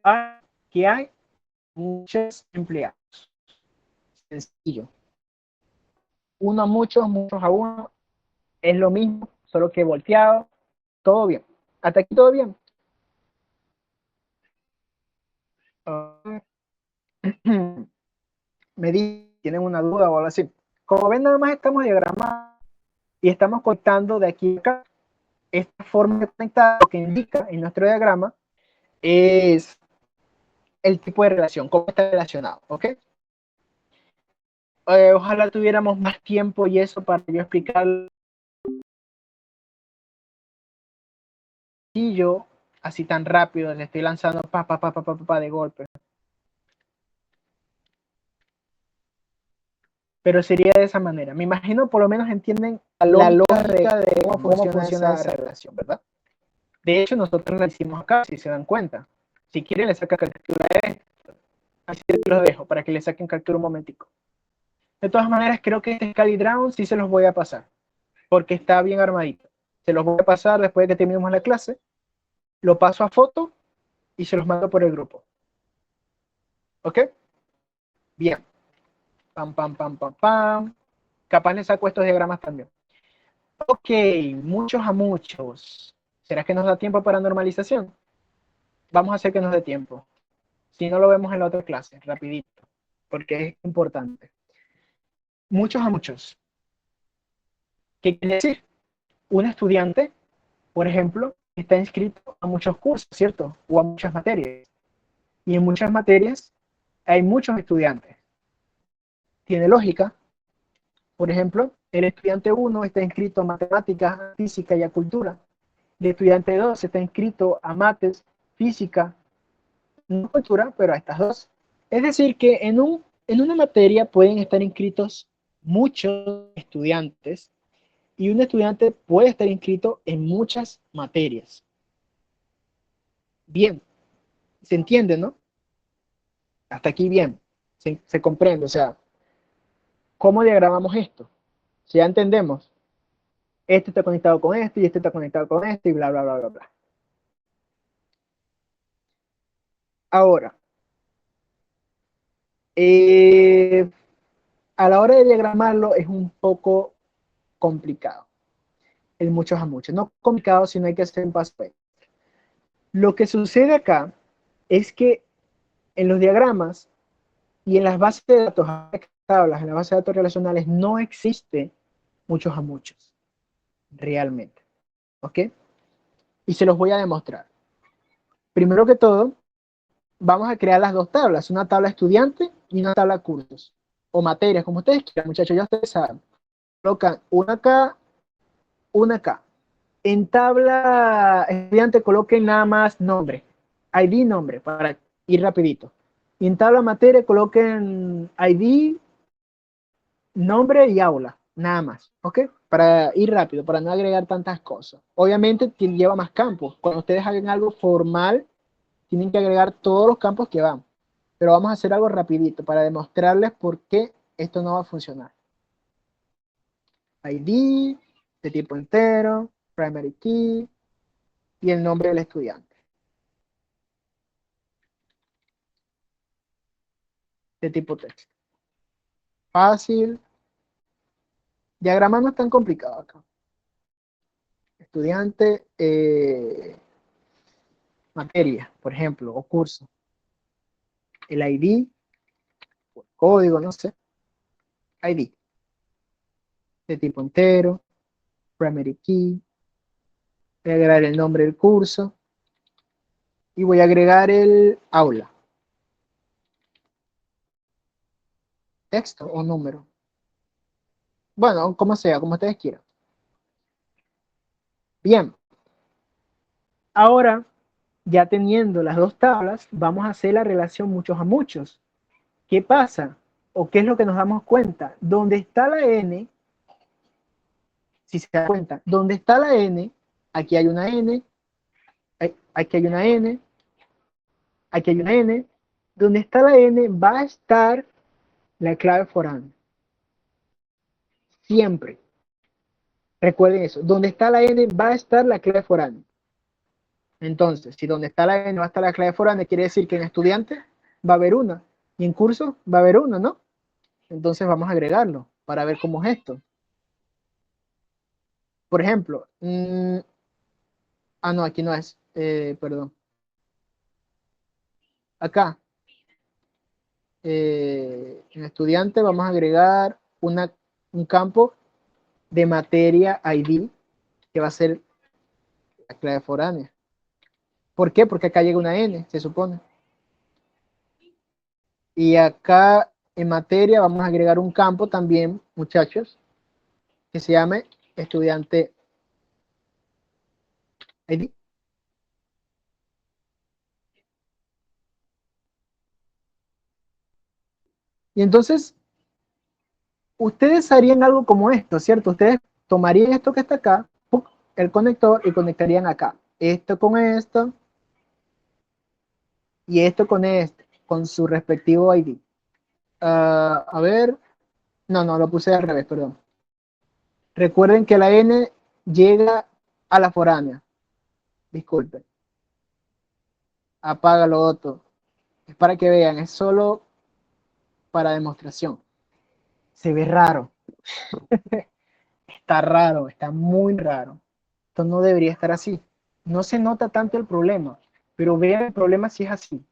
Speaker 2: que hay muchos empleados. Sencillo. Uno a muchos, muchos a uno, es lo mismo, solo que volteado, todo bien. Hasta aquí todo bien. Me di, tienen una duda o algo así. Como ven, nada más estamos diagramando y estamos conectando de aquí a acá. Esta forma de conectar lo que indica en nuestro diagrama es el tipo de relación, cómo está relacionado, ¿ok? Ojalá tuviéramos más tiempo y eso para yo explicar. Y yo, así tan rápido, le estoy lanzando pa de golpe. Pero sería de esa manera. Me imagino por lo menos entienden la lógica de cómo funciona esa relación, ¿verdad? De hecho, nosotros la hicimos acá, si se dan cuenta. Si quieren, le saca captura de esto. Así los dejo para que le saquen captura un momentico. De todas maneras, creo que este Scali sí se los voy a pasar, porque está bien armadito. Se los voy a pasar después de que terminemos la clase. Lo paso a foto y se los mando por el grupo. ¿Ok? Bien. Pam, pam, pam, pam, pam. Capaz les saco estos diagramas también. Ok, muchos a muchos. ¿Será que nos da tiempo para normalización? Vamos a hacer que nos dé tiempo. Si no, lo vemos en la otra clase, rapidito, porque es importante. Muchos a muchos. ¿Qué quiere decir? Un estudiante, por ejemplo, está inscrito a muchos cursos, ¿cierto? O a muchas materias. Y en muchas materias hay muchos estudiantes. Tiene lógica. Por ejemplo, el estudiante 1 está inscrito a matemáticas, física y a cultura. El estudiante 2 está inscrito a mates, física, no cultura, pero a estas dos. Es decir, que en una materia pueden estar inscritos muchos estudiantes y un estudiante puede estar inscrito en muchas materias. Bien, se entiende, ¿no? Hasta aquí bien, se comprende. O sea, ¿cómo diagramamos esto? Si ya entendemos, este está conectado con este y este está conectado con este y bla, bla, bla, bla, bla. Ahora, a la hora de diagramarlo es un poco complicado. El muchos a muchos. No complicado, sino hay que hacer un paso. Lo que sucede acá es que en los diagramas y en las bases de datos, tablas, en las bases de datos relacionales, no existe muchos a muchos, realmente. ¿Ok? Y se los voy a demostrar. Primero que todo, vamos a crear las dos tablas, una tabla estudiante y una tabla cursos, o materias, como ustedes quieran, muchachos, ya ustedes saben. Colocan una acá, una acá. En tabla estudiante coloquen nada más nombre, ID, nombre, para ir rapidito. Y en tabla materia coloquen ID, nombre y aula, nada más, ¿ok? Para ir rápido, para no agregar tantas cosas. Obviamente lleva más campos. Cuando ustedes hagan algo formal, tienen que agregar todos los campos que van. Pero vamos a hacer algo rapidito para demostrarles por qué esto no va a funcionar. ID, de tipo entero, primary key y el nombre del estudiante. De tipo texto. Fácil. Diagrama no es tan complicado acá. Estudiante, materia, por ejemplo, o curso. El ID, código, no sé. ID. De tipo entero, primary key. Voy a agregar el nombre del curso. Y voy a agregar el aula. Texto o número. Bueno, como sea, como ustedes quieran. Bien. Ahora, ya teniendo las dos tablas, vamos a hacer la relación muchos a muchos. ¿Qué pasa? ¿O qué es lo que nos damos cuenta? Donde está la n, si se da cuenta, donde está la n, aquí hay una n, aquí hay una n, aquí hay una n, donde está la n va a estar la clave foránea. Siempre. Recuerden eso. Donde está la n va a estar la clave foránea. Entonces, si donde está la n va a estar la clave foránea, quiere decir que en estudiante va a haber una. Y en curso va a haber una, ¿no? Entonces vamos a agregarlo para ver cómo es esto. Por ejemplo, no, aquí no es, perdón. Acá, en estudiante vamos a agregar un campo de materia ID, que va a ser la clave foránea. ¿Por qué? Porque acá llega una N, se supone. Y acá en materia vamos a agregar un campo también, muchachos, que se llame estudiante ID. Y entonces, ustedes harían algo como esto, ¿cierto? Ustedes tomarían esto que está acá, ¡puc!, el conector, y conectarían acá. Esto con esto, y esto con este, con su respectivo ID. A ver, no, lo puse al revés, perdón. Recuerden que la N llega a la foránea. Disculpen. Apaga lo otro. Es para que vean, es solo para demostración. Se ve raro. Está raro, está muy raro. Esto no debería estar así. No se nota tanto el problema, pero vean el problema si es así.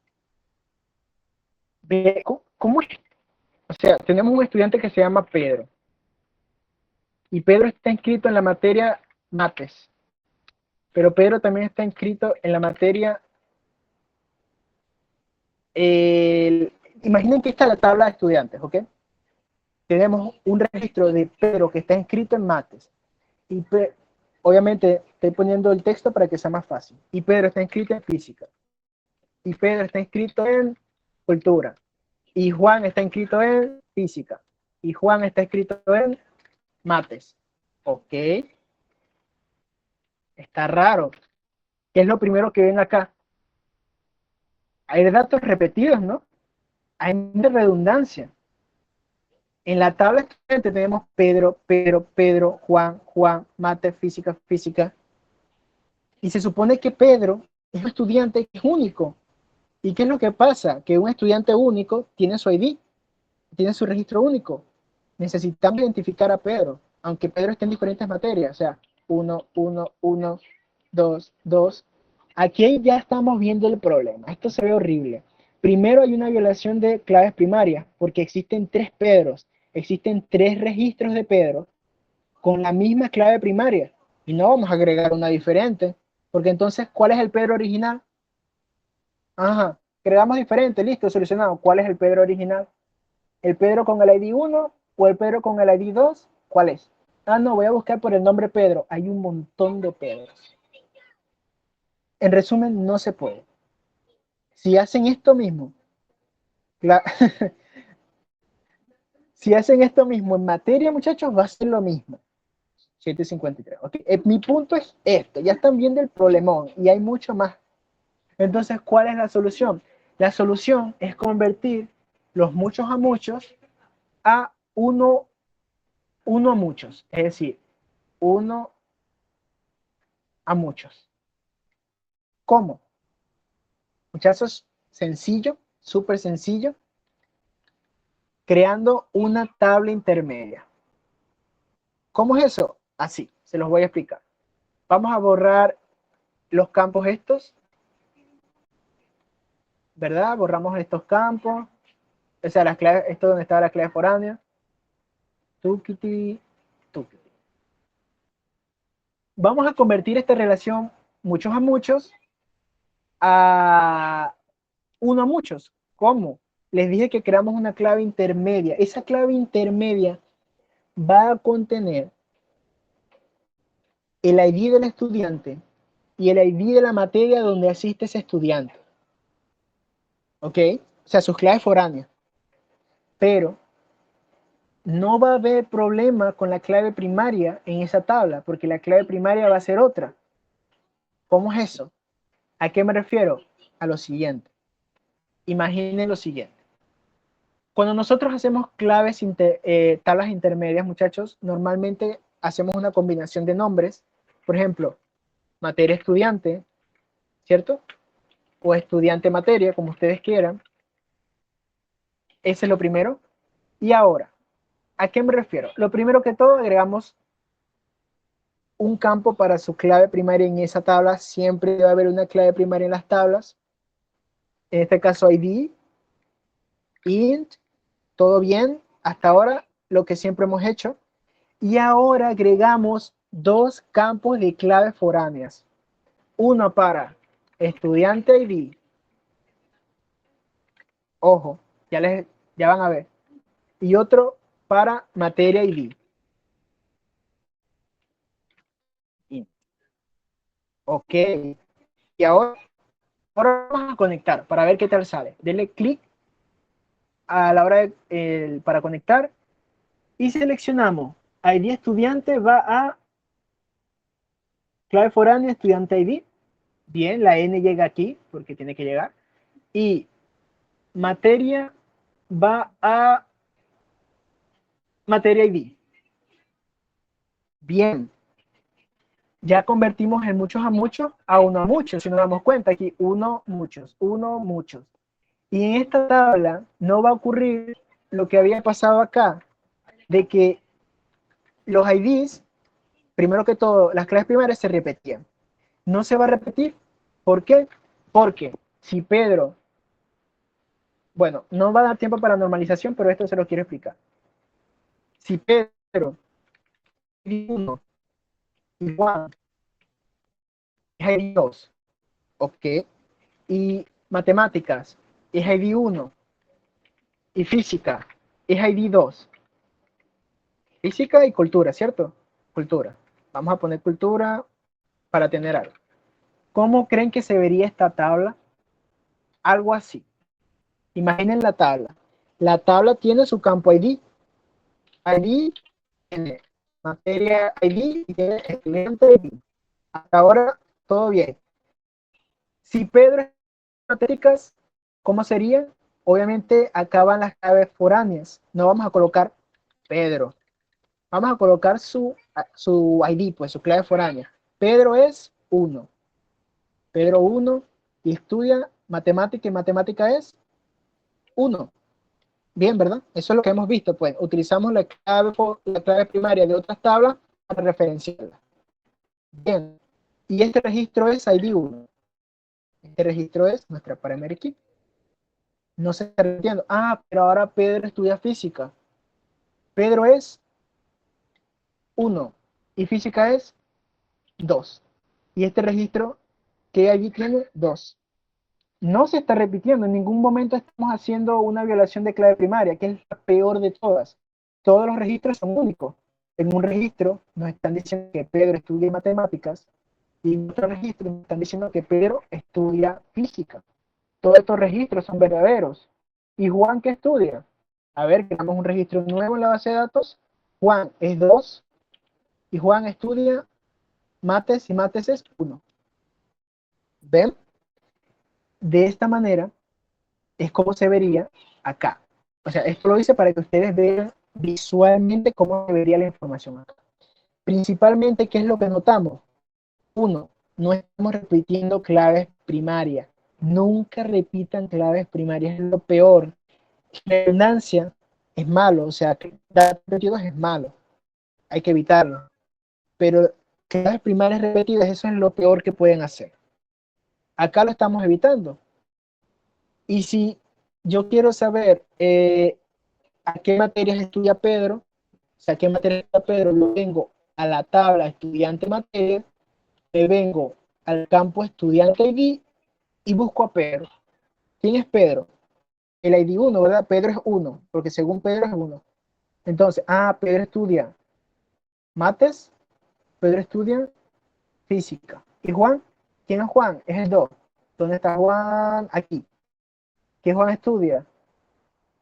Speaker 2: Ve, ¿cómo es? O sea, tenemos un estudiante que se llama Pedro. Y Pedro está inscrito en la materia mates. Pero Pedro también está inscrito en la materia. Imaginen que esta es la tabla de estudiantes, ¿ok? Tenemos un registro de Pedro que está inscrito en mates. Y obviamente estoy poniendo el texto para que sea más fácil. Y Pedro está inscrito en física. Y Pedro está inscrito en cultura. Y Juan está inscrito en física. Y Juan está inscrito en mates. Ok. Está raro. ¿Qué es lo primero que ven acá? Hay datos repetidos, ¿no? Hay redundancia. En la tabla estudiante tenemos Pedro, Pedro, Pedro, Juan, Juan, mate, física, física. Y se supone que Pedro es un estudiante que es único. ¿Y qué es lo que pasa? Que un estudiante único tiene su ID, tiene su registro único. Necesitamos identificar a Pedro, aunque Pedro esté en diferentes materias. O sea, 1, 1, 1, 2, 2. Aquí ya estamos viendo el problema. Esto se ve horrible. Primero hay una violación de claves primarias, porque existen 3 Pedros, existen 3 registros de Pedro con la misma clave primaria. Y no vamos a agregar una diferente, porque entonces, ¿cuál es el Pedro original? Ajá, creamos diferente, listo, solucionado. ¿Cuál es el Pedro original? ¿El Pedro con el ID 1 o el Pedro con el ID 2? ¿Cuál es? Ah, no, voy a buscar por el nombre Pedro. Hay un montón de Pedros. En resumen, no se puede. Si hacen esto mismo, la, si hacen esto mismo en materia, muchachos, va a ser lo mismo. 753. Okay. Mi punto es esto. Ya están viendo el problemón y hay mucho más. Entonces, ¿cuál es la solución? La solución es convertir los muchos a muchos a uno a muchos. Es decir, uno a muchos. ¿Cómo? Muchachos, sencillo, súper sencillo, creando una tabla intermedia. ¿Cómo es eso? Así, se los voy a explicar. Vamos a borrar los campos estos, ¿verdad? Borramos estos campos, o sea, las claves, esto donde estaba la clave foránea. Tukiti, tukiti. Vamos a convertir esta relación muchos a muchos a uno a muchos. ¿Cómo? Les dije que creamos una clave intermedia. Esa clave intermedia va a contener el ID del estudiante y el ID de la materia donde asiste ese estudiante. ¿Ok? O sea, sus claves foráneas. Pero no va a haber problema con la clave primaria en esa tabla, porque la clave primaria va a ser otra. ¿Cómo es eso? ¿A qué me refiero? A lo siguiente. Imaginen lo siguiente. Cuando nosotros hacemos tablas intermedias, muchachos, normalmente hacemos una combinación de nombres. Por ejemplo, materia estudiante, ¿cierto? O estudiante materia, como ustedes quieran. Ese es lo primero. Y ahora, ¿a qué me refiero? Lo primero que todo, agregamos un campo para su clave primaria en esa tabla. Siempre debe haber una clave primaria en las tablas. En este caso, ID, int, todo bien. Hasta ahora, lo que siempre hemos hecho. Y ahora agregamos dos campos de claves foráneas. Uno para estudiante ID. Ojo, ya van a ver. Y otro para materia ID. Ok. Y ahora vamos a conectar para ver qué tal sale. Denle clic a la hora para conectar y seleccionamos ID estudiante va a clave foránea estudiante ID. Bien, la N llega aquí porque tiene que llegar. Y materia va a materia ID. Bien, ya convertimos el muchos a muchos a uno a muchos. Si nos damos cuenta aquí, uno muchos, uno muchos. Y en esta tabla no va a ocurrir lo que había pasado acá, de que los IDs, primero que todo, las claves primarias se repetían. No se va a repetir. ¿Por qué? Porque si Pedro, bueno, no va a dar tiempo para normalización, pero esto se lo quiero explicar. Si Pedro, ID 1 y Juan es ID 2, ok, y matemáticas es ID 1 y física es ID 2, física y cultura, ¿cierto? Cultura. Vamos a poner cultura para tener algo. ¿Cómo creen que se vería esta tabla? Algo así. Imaginen la tabla. La tabla tiene su campo ID. ID tiene materia ID y tiene estudiante ID. Hasta ahora todo bien. Si Pedro es matemáticas, ¿cómo sería? Obviamente acaban las claves foráneas. No vamos a colocar Pedro. Vamos a colocar su ID, pues su clave foránea. Pedro es 1. Pedro 1 y estudia matemática y matemática es 1. Bien, ¿verdad? Eso es lo que hemos visto, pues utilizamos la clave primaria de otras tablas para referenciarla. Bien, y este registro es ID 1. Este registro es nuestra primary key. No se está repitiendo. Ah, pero ahora Pedro estudia física. Pedro es 1 y física es 2. Y este registro que allí tiene 2. No se está repitiendo, en ningún momento estamos haciendo una violación de clave primaria, que es la peor de todas. Todos los registros son únicos. En un registro nos están diciendo que Pedro estudia matemáticas y en otro registro nos están diciendo que Pedro estudia física. Todos estos registros son verdaderos. ¿Y Juan qué estudia? A ver, creamos un registro nuevo en la base de datos. Juan es 2 y Juan estudia mates y mates es 1. ¿Ven? De esta manera es como se vería acá. O sea, esto lo hice para que ustedes vean visualmente cómo se vería la información acá. Principalmente, ¿qué es lo que notamos? Uno, no estamos repitiendo claves primarias. Nunca repitan claves primarias, es lo peor. La redundancia es malo, o sea, datos repetidos es malo. Hay que evitarlo. Pero claves primarias repetidas, eso es lo peor que pueden hacer. Acá lo estamos evitando. Y si yo quiero saber a qué materias estudia Pedro, o sea, qué materias estudia Pedro, lo vengo a la tabla estudiante materia, me vengo al campo estudiante ID y busco a Pedro. ¿Quién es Pedro? El ID 1, ¿verdad? Pedro es 1, porque según Pedro es 1. Entonces, Pedro estudia mates, Pedro estudia física. ¿Y Juan? ¿Quién es Juan? Es el 2. ¿Dónde está Juan? Aquí. ¿Qué Juan estudia?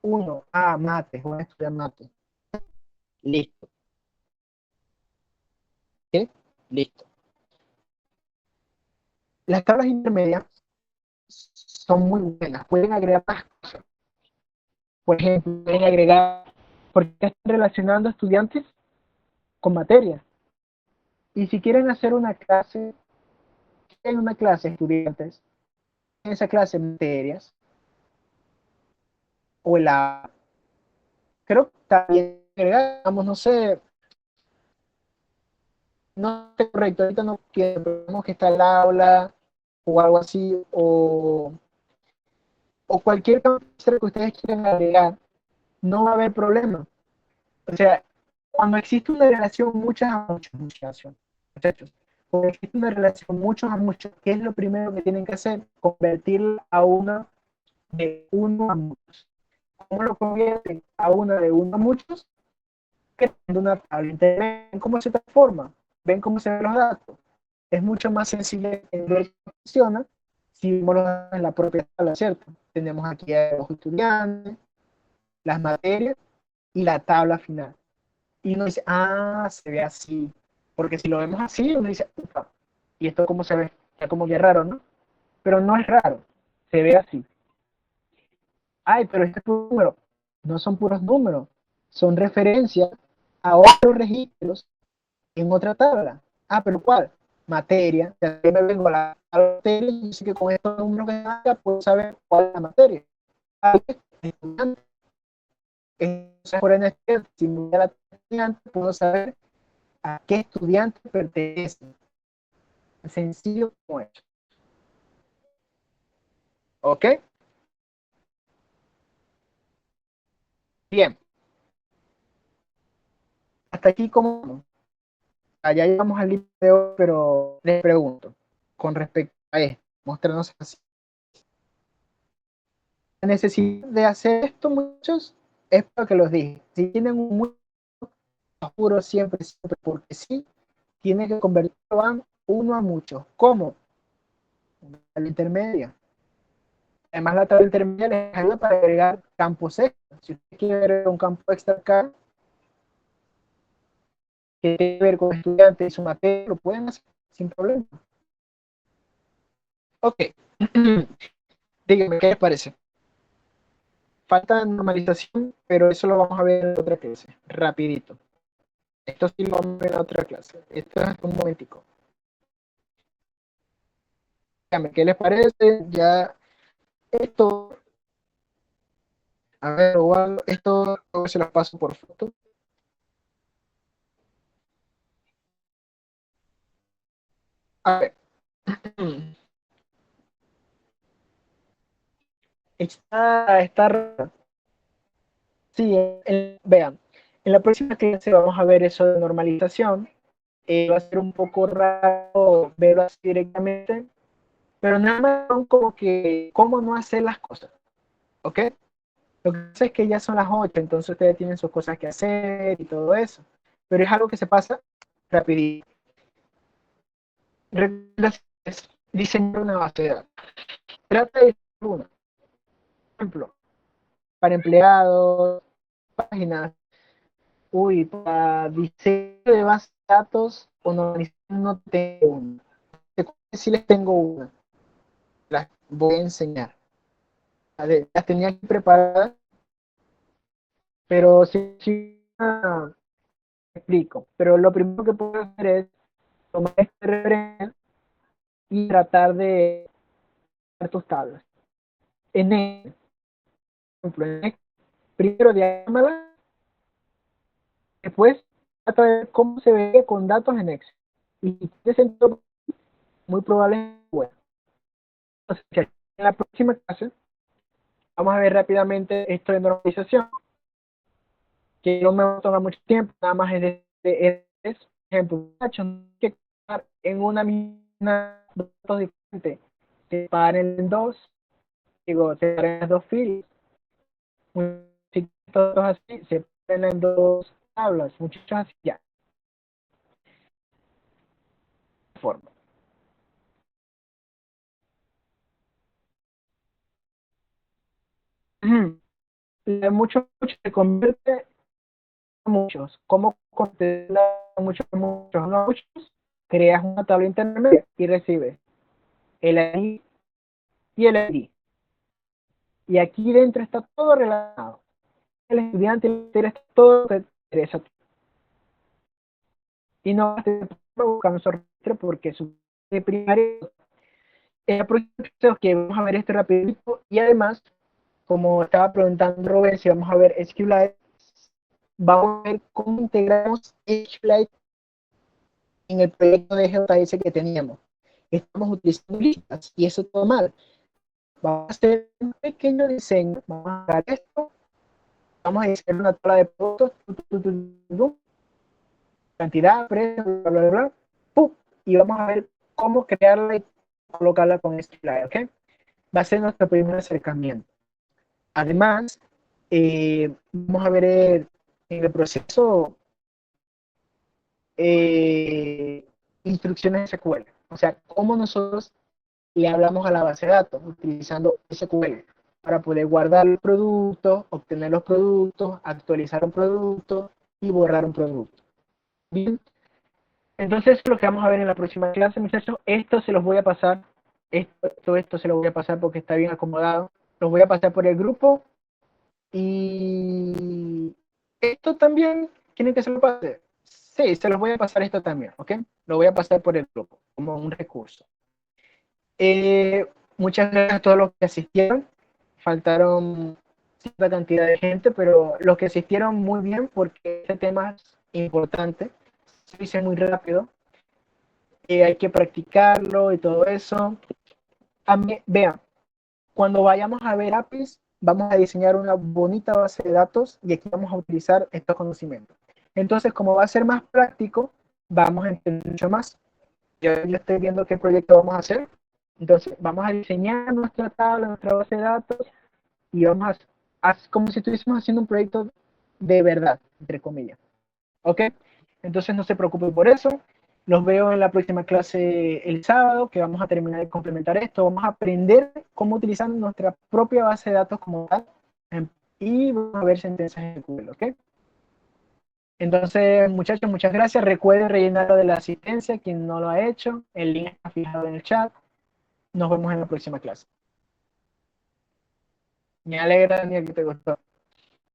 Speaker 2: 1. Mate. Juan estudia mate. Listo. ¿Qué? Listo. Las tablas intermedias son muy buenas. Pueden agregar más cosas. Por ejemplo, pueden agregar, porque están relacionando estudiantes con materias. Y si quieren hacer una clase, en una clase estudiantes, en esa clase materias, o la, creo que también agregamos, no sé, no es correcto, ahorita no queremos que está el aula o algo así, o cualquier campo que ustedes quieran agregar, no va a haber problema. O sea, Cuando existe una relación muchas a muchos, muchachos, cuando existe una relación muchos a muchos, ¿qué es lo primero que tienen que hacer? Convertirla a una de uno a muchos. ¿Cómo lo convierten a una de uno a muchos? Creando una tabla intermedia. ¿Ven cómo se transforma? ¿Ven cómo se ven los datos? Es mucho más sencillo entender cómo funciona si vemos los datos en la propia tabla, ¿cierto? Tenemos aquí a los estudiantes, las materias y la tabla final. Y uno dice, ah, se ve así. Porque si lo vemos así, uno dice, upa, ¿y esto cómo se ve? Está como que raro, ¿no? Pero no es raro, se ve así. Ay, pero este es puro número. No son puros números, son referencias a otros registros en otra tabla. Ah, pero ¿cuál? Materia. Ya me vengo a la materia y dice que con estos números que haga puedo saber cuál es la materia. Ah, estudiante. Entonces, por el estudiante, si me voy a la estudiante, puedo saber a qué estudiante pertenece. Sencillo como eso. ¿Ok? Bien. Hasta aquí como allá llegamos al límite de hoy, pero les pregunto, con respecto a esto, mostrarnos así. La necesidad de hacer esto, muchos, es para que los dije. Si tienen un muy oscuro siempre, siempre, porque sí, tienen que convertirlo a uno a muchos. ¿Cómo? La intermedia. Además, la tabla intermedia les ayuda para agregar campos extra. Si usted quiere agregar un campo extra acá, que tiene que ver con estudiantes y su materia, lo pueden hacer sin problema. Ok. Dígame, ¿qué les parece? Falta normalización, pero eso lo vamos a ver en otra clase, rapidito. Esto sí lo vamos a ver en otra clase. Esto es un momentico. Dígame, ¿qué les parece? Ya esto, a ver, esto se los paso por foto. A ver. Está raro. Sí, vean, en la próxima clase vamos a ver eso de normalización. Va a ser un poco raro verlo así directamente, pero nada más son como que cómo no hacer las cosas, ¿ok? Lo que pasa es que ya son las 8, entonces ustedes tienen sus cosas que hacer y todo eso, pero es algo que se pasa rapidito. Diseñar una base de datos. Trata de una, por ejemplo, para empleados, páginas. Uy, para diseño de base de datos o no tengo una. Sí les tengo una. Las voy a enseñar. Las tenía aquí preparadas, pero sí explico. Pero lo primero que puedo hacer es tomar este referencia y tratar de hacer tus tablas. En Excel, por ejemplo, en Excel, primero diagrámala, después trata de ver cómo se ve con datos en Excel. Y si tiene sentido, muy probable es bueno. Entonces, en la próxima clase vamos a ver rápidamente esto de normalización, que no me va a tomar mucho tiempo, nada más es ejemplo, que estar en una misma datos diferentes, se paren en dos, digo, se paren en dos filas, si todos así, se paren en dos tablas, muchachos así, ya, forma. Mucho se convierte en muchos. ¿Cómo contestar muchos? Creas una tabla intermedia y recibes el ID y el ID. Y aquí dentro está todo relacionado. El estudiante está todo lo que te interesa. Y no vas a buscar un registro porque su de primaria es el próximo que vamos a ver este rapidito. Y además, como estaba preguntando Robert, si vamos a ver SQLite, vamos a ver cómo integramos SQLite en el proyecto de GeoTaese que teníamos. Estamos utilizando listas y eso todo mal. Vamos a hacer un pequeño diseño, vamos a hacer esto, vamos a hacer una tabla de productos, cantidad, precio, bla, bla, bla, ¡pum! Y vamos a ver cómo crearla y colocarla con SQLite, ¿ok? Va a ser nuestro primer acercamiento. Además, vamos a ver en el proceso instrucciones SQL, o sea, cómo nosotros le hablamos a la base de datos utilizando SQL para poder guardar los productos, obtener los productos, actualizar un producto y borrar un producto. Bien, entonces lo que vamos a ver en la próxima clase, muchachos, esto se los voy a pasar, esto se lo voy a pasar porque está bien acomodado, los voy a pasar por el grupo y esto también quieren que se lo pase. Sí, se los voy a pasar esto también, ¿ok? Lo voy a pasar por el grupo como un recurso. Muchas gracias a todos los que asistieron. Faltaron cierta cantidad de gente, pero los que asistieron muy bien porque este tema es importante. Se dice muy rápido. Hay que practicarlo y todo eso. Vean, cuando vayamos a ver APIs, vamos a diseñar una bonita base de datos y aquí vamos a utilizar estos conocimientos. Entonces, como va a ser más práctico, vamos a entender mucho más. Yo estoy viendo qué proyecto vamos a hacer. Entonces, vamos a diseñar nuestra tabla, nuestra base de datos y vamos como si estuviésemos haciendo un proyecto de verdad, entre comillas. ¿Ok? Entonces, no se preocupen por eso. Los veo en la próxima clase el sábado, que vamos a terminar de complementar esto. Vamos a aprender cómo utilizar nuestra propia base de datos como tal y vamos a ver sentencias en SQL, ¿ok? Entonces, muchachos, muchas gracias. Recuerden rellenar lo de la asistencia, quien no lo ha hecho. El link está fijado en el chat. Nos vemos en la próxima clase. Me alegra, Daniel, que te gustó.